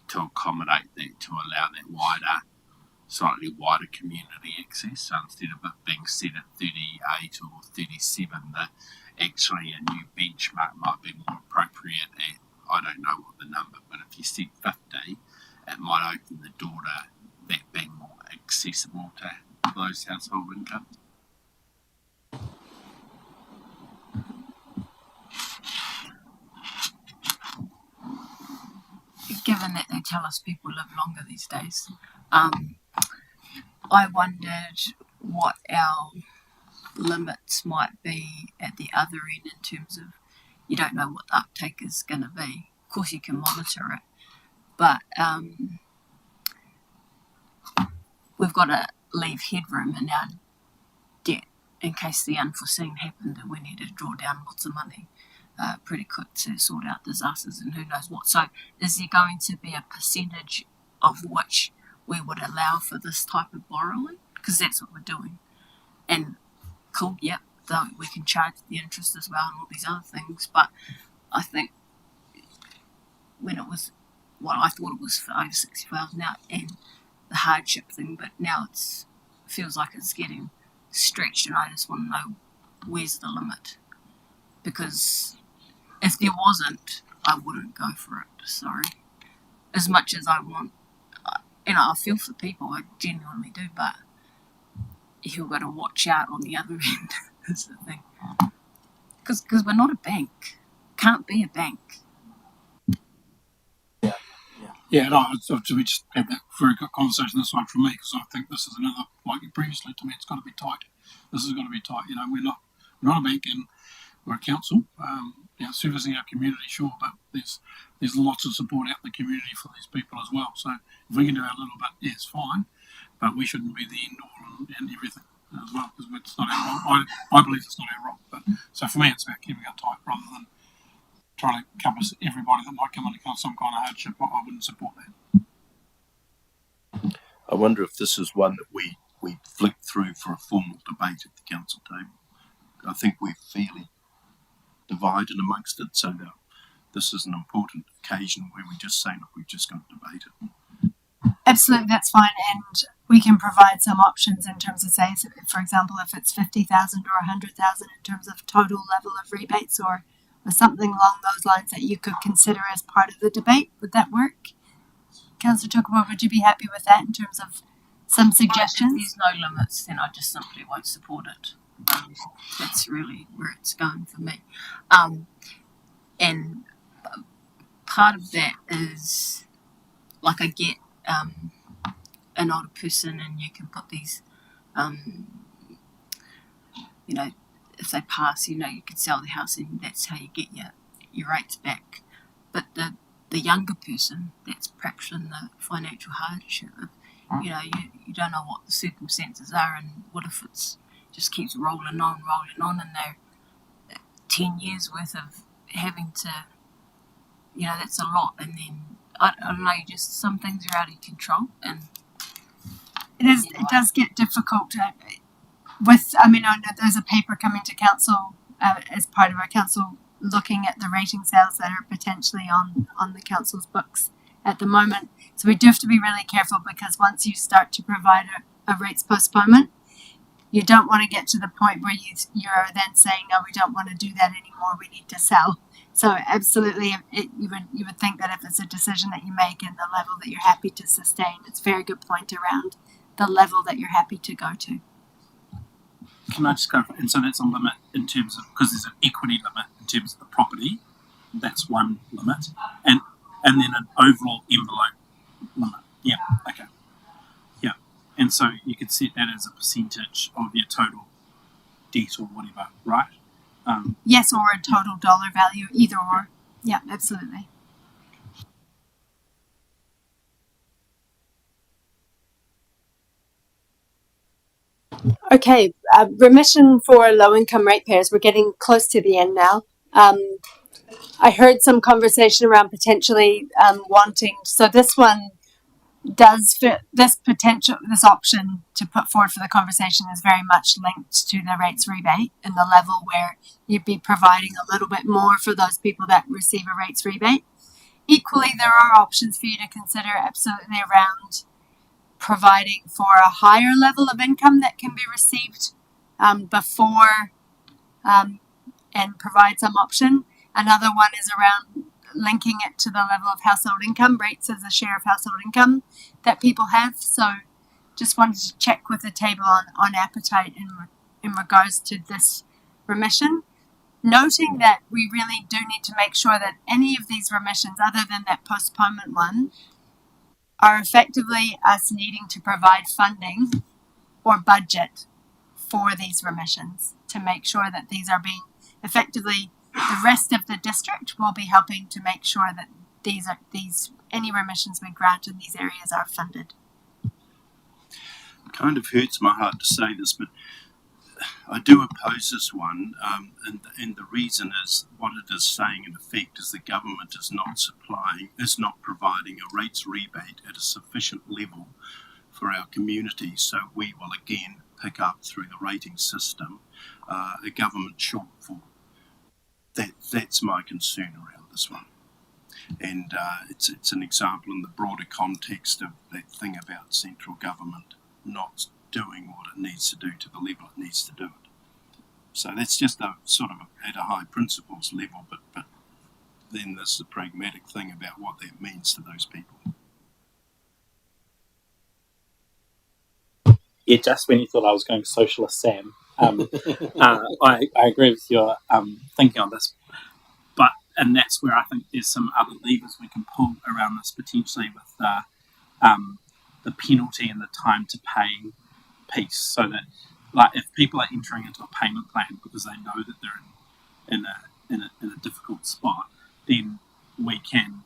to accommodate that, to allow that slightly wider community access. So instead of it being set at 38 or 37, that actually a new benchmark might be more appropriate at, I don't know what the number, but if you set 50, it might open the door to that being more accessible to those household incomes. Given that they tell us people live longer these days, I wondered what our limits might be at the other end in terms of you don't know what the uptake is going to be. Of course, you can monitor it, but we've got to leave headroom in our debt in case the unforeseen happened and we need to draw down lots of money pretty quick to sort out disasters and who knows what. So is there going to be a percentage of which we would allow for this type of borrowing? Because that's what we're doing. And cool, yep, though we can charge the interest as well and all these other things. But I think when it was, well, I thought it was for over 65 now, and the hardship thing, but now it feels like it's getting stretched, and I just want to know where's the limit. Because if there wasn't, I wouldn't go for it, sorry. As much as I want, I feel for people, I genuinely do, but you've got to watch out on the other end, is the thing. Because we're not a bank. Can't be a bank. Yeah, no, so we just had that very good conversation this one from me, because I think this is another, like previously to me, it's got to be tight. This has got to be tight. We're not a bank, and we're a council. Servicing our community, sure, but there's lots of support out in the community for these people as well. So if we can do our little bit, yeah, it's fine, but we shouldn't be the end all and everything as well, because it's not our role. I believe it's not our role. But so for me, it's about keeping it tight rather than trying to cover everybody that might come under some kind of hardship. I wouldn't support that. I wonder if this is one that we flick through for a formal debate at the council table. I think we're fairly divided amongst it, so that this is an important occasion where we just say, look, we've just got to debate it. Absolutely, that's fine, and we can provide some options in terms of, say, for example, if it's 50,000 or 100,000 in terms of total level of rebates, or something along those lines that you could consider as part of the debate. Would that work? Councillor Tukawa, would you be happy with that in terms of some suggestions? If there's no limits, then I just simply won't support it. That's really where it's going for me. And part of that is, like, I get an older person, and you can put these, if they pass, you could sell the house, and that's how you get your rates back. But the younger person that's perhaps in the financial hardship, you don't know what the circumstances are, and what if it's just keeps rolling on, and they're 10 years worth of having to, that's a lot. And then, I don't know, just some things are out of control. And it does get difficult I know there's a paper coming to council as part of our council looking at the rating sales that are potentially on the council's books at the moment. So we do have to be really careful, because once you start to provide a rates postponement, you don't want to get to the point where you're then saying, no, we don't want to do that anymore, we need to sell. So absolutely, you would think that if it's a decision that you make and the level that you're happy to sustain, it's a very good point around the level that you're happy to go to. Can I just clarify? And so that's a limit in terms of, because there's an equity limit in terms of the property. That's one limit, and then an overall envelope limit. Yeah. Okay. Yeah. And so you could set that as a percentage of your total debt or whatever, right? Yes, or a total dollar value, either or. Yeah, absolutely. Okay, remission for low-income ratepayers. We're getting close to the end now. I heard some conversation around potentially wanting. So this one does fit. This option to put forward for the conversation is very much linked to the rates rebate and the level where you'd be providing a little bit more for those people that receive a rates rebate. Equally, there are options for you to consider absolutely around providing for a higher level of income that can be received before and provide some option. Another one is around linking it to the level of household income, rates as a share of household income that people have. So just wanted to check with the table on appetite in regards to this remission, noting that we really do need to make sure that any of these remissions, other than that postponement one, are effectively us needing to provide funding or budget for these remissions to make sure that these are being effectively, the rest of the district will be helping to make sure that any remissions we grant in these areas are funded. It kind of hurts my heart to say this, but I do oppose this one, and the reason is what it is saying in effect is the government is not providing a rates rebate at a sufficient level for our community, so we will again pick up through the rating system a government shortfall. That's my concern around this one. And it's an example in the broader context of that thing about central government not doing what it needs to do to the level it needs to do it. So that's just a sort of at a high principles level, but then there's the pragmatic thing about what that means to those people. Yeah, just when you thought I was going socialist Sam, I agree with your thinking on this, and that's where I think there's some other levers we can pull around this potentially with the penalty and the time to pay piece, so that like if people are entering into a payment plan because they know that they're in a difficult spot, then we can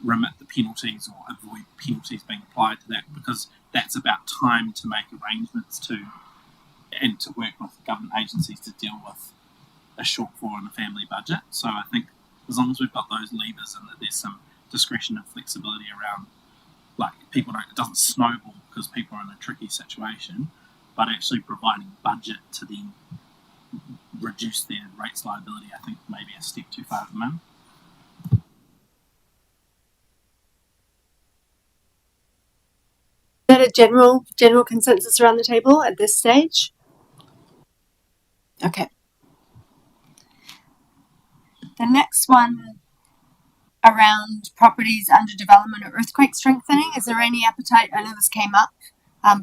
remit the penalties or avoid penalties being applied to that, because that's about time to make arrangements and to work with government agencies to deal with a shortfall in a family budget. So I think as long as we've got those levers and that there's some discretion and flexibility around, like it doesn't snowball because people are in a tricky situation, but actually providing budget to then reduce their rates liability, I think maybe a step too far at the moment. Is that a general consensus around the table at this stage? Okay. The next one around properties under development or earthquake strengthening. Is there any appetite? I know this came up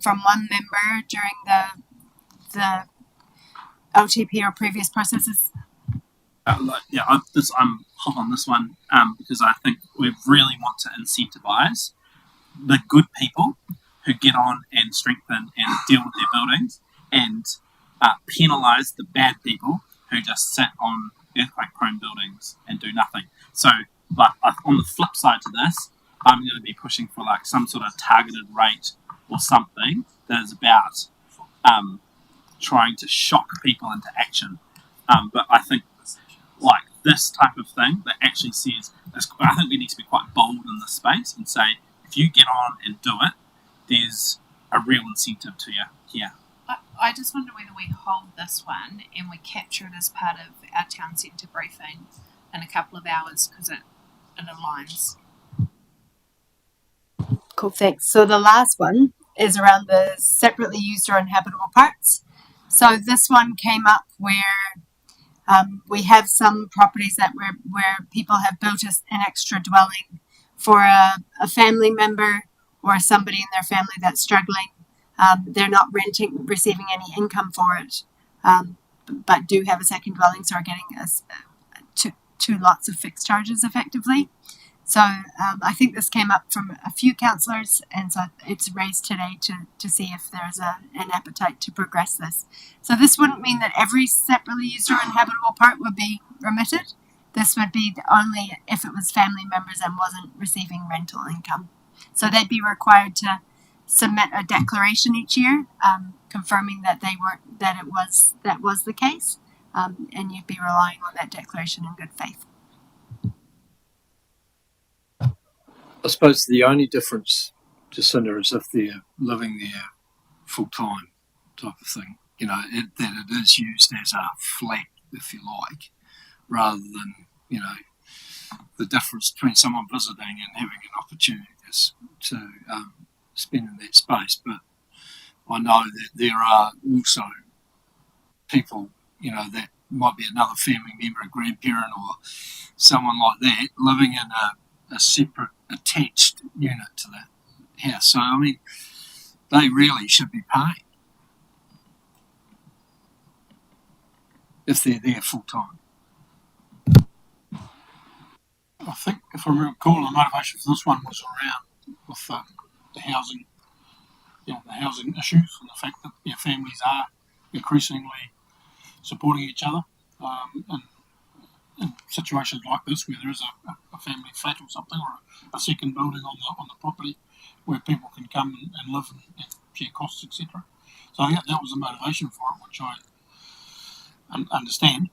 from one member during the LTP or previous processes. I'm hot on this one because I think we really want to incentivise the good people who get on and strengthen and deal with their buildings, and penalise the bad people who just sit on earthquake-prone buildings and do nothing. So, like on the flip side to this, I'm going to be pushing for like some sort of targeted rate or something that is about trying to shock people into action. But I think like this type of thing that actually says, I think we need to be quite bold in this space and say, if you get on and do it, there's a real incentive to you here. I just wonder whether we hold this one and we capture it as part of our town centre briefing in a couple of hours, because it aligns. Cool, thanks. So the last one is around the separately used or inhabitable parts. So this one came up where we have some properties that where people have built an extra dwelling for a family member or somebody in their family that's struggling. They're not receiving any income for it, but do have a second dwelling, so are getting two lots of fixed charges effectively. So I think this came up from a few councillors, and so it's raised today to see if there's an appetite to progress this. So this wouldn't mean that every separately used or inhabitable part would be remitted. This would be only if it was family members and wasn't receiving rental income. So they'd be required to submit a declaration each year, confirming that that was the case, and you'd be relying on that declaration in good faith. I suppose the only difference, Jacinda, is if they're living there full time, type of thing. That it is used as a flat, if you like, rather than the difference between someone visiting and having an opportunity to spend in that space. But I know that there are also people, that might be another family member, a grandparent or someone like that, living in a separate attached unit to the house. So, I mean, they really should be paying if they're there full time. I think, if I recall, the motivation for this one was around with the housing, the housing issues, and the fact that families are increasingly supporting each other in situations like this, where there is a family flat or something, or a second building on the property where people can come and live and share costs, etc. So I think that was the motivation for it, which I understand.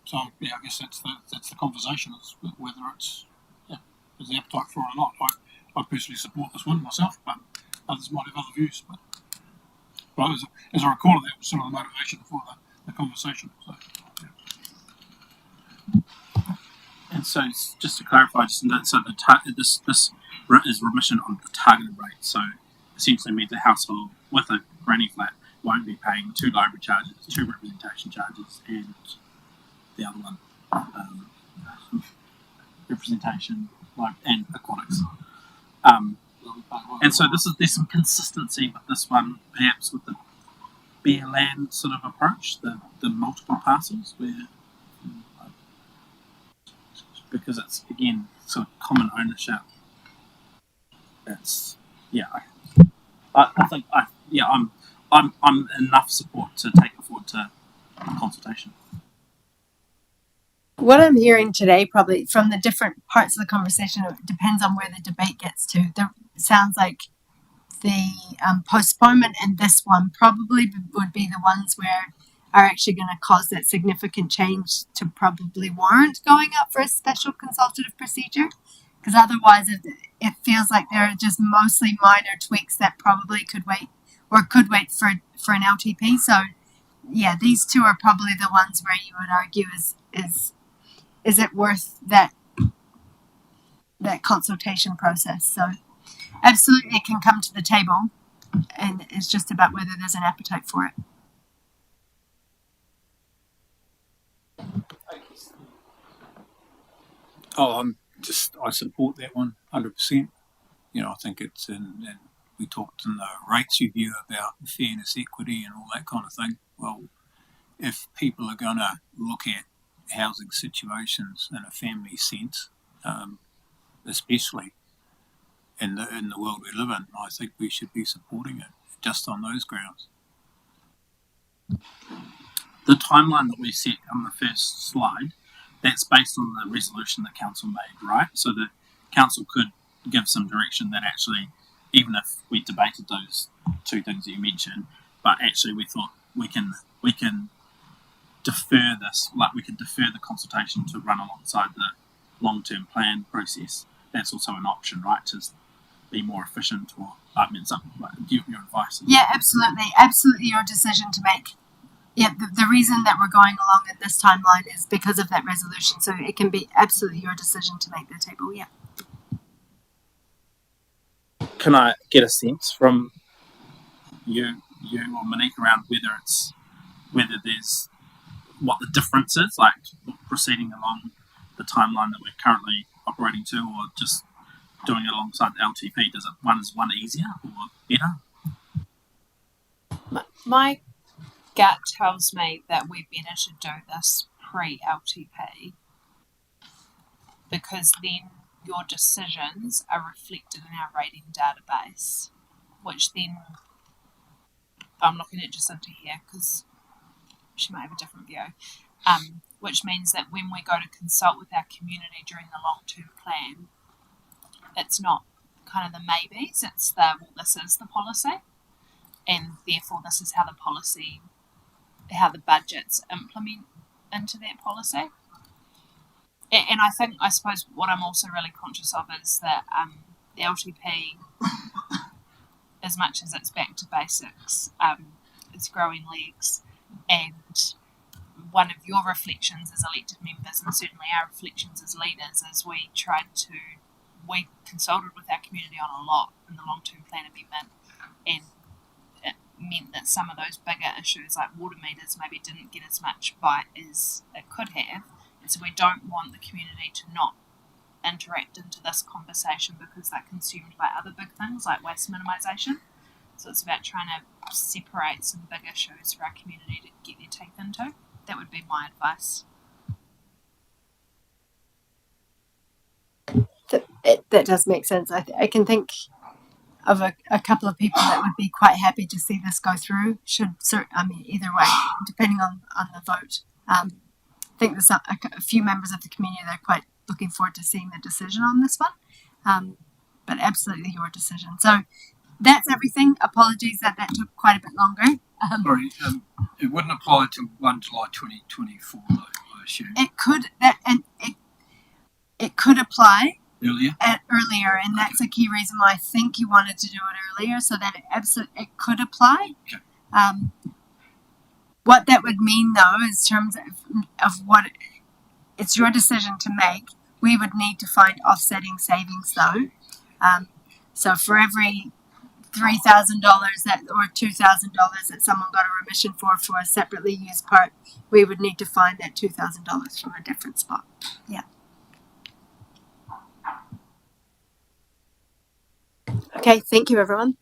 So I guess that's the conversation, is whether it's there's the appetite for it or not. I personally support this one myself, but others might have other views. But But as I recall, that was sort of the motivation for the conversation. So, And so, just to clarify, so this is remission on the targeted rate. So, essentially, means a household with a granny flat won't be paying 2 library charges, 2 representation charges, and the other one, representation, and aquatics. And so there's some consistency with this one, perhaps with the bare land sort of approach, the multiple parcels, where because it's again sort of common ownership. It's I think I'm enough support to take it forward to consultation. What I'm hearing today, probably from the different parts of the conversation, it depends on where the debate gets to. There sounds like the postponement and this one probably would be the ones where are actually going to cause that significant change to probably warrant going up for a special consultative procedure. Because otherwise, it feels like there are just mostly minor tweaks that probably could wait for an LTP. So, yeah, these two are probably the ones where you would argue is it worth that consultation process? So, absolutely, it can come to the table, and it's just about whether there's an appetite for it. I support that one 100%. I think it's and we talked in the rates review about fairness, equity, and all that kind of thing. Well, if people are going to look at housing situations in a family sense, especially in the world we live in, I think we should be supporting it just on those grounds. The timeline that we set on the first slide, that's based on the resolution that council made, right? So the council could give some direction that actually, even if we debated those 2 things that you mentioned, but actually we thought we can defer this, like we can defer the consultation to run alongside the long-term plan process. That's also an option, right, to be more efficient, or something like your advice. Yeah, absolutely your decision to make. Yeah, the reason that we're going along at this timeline is because of that resolution, so it can be absolutely your decision to make the table. Yeah. Can I get a sense from you or Monique around whether there's what the difference is, like proceeding along the timeline that we're currently operating to, or just doing it alongside the LTP? Is one easier or better? My gut tells me that we better to do this pre-LTP, because then your decisions are reflected in our rating database, which then I'm looking at Jacinta here because she might have a different view, which means that when we go to consult with our community during the long-term plan, it's not kind of the maybes, it's this is the policy, and therefore this is how the budgets implement into that policy. And I suppose what I'm also really conscious of is that the LTP, as much as it's back to basics, it's growing legs, and one of your reflections as elected members, and certainly our reflections as leaders, is we consulted with our community on a lot in the long-term plan amendment, and it meant that some of those bigger issues like water meters maybe didn't get as much bite as it could have. And so we don't want the community to not interact into this conversation because they're consumed by other big things like waste minimisation. So it's about trying to separate some big issues for our community to get their teeth into. That would be my advice. That does make sense. I can think of a couple of people that would be quite happy to see this go through. Either way, depending on the vote. I think there's a few members of the community that are quite looking forward to seeing the decision on this one. But absolutely your decision. So that's everything. Apologies that took quite a bit longer. Sorry, it wouldn't apply to 1 July 2024, though, I assume. It could apply Earlier, and that's a key reason why I think you wanted to do it earlier, so that it could apply. Okay. What that would mean, though, in terms of what it's your decision to make, we would need to find offsetting savings, though. So for every $3,000 or $2,000 that someone got a remission for a separately used part, we would need to find that $2,000 from a different spot. Yeah. Okay, thank you, everyone.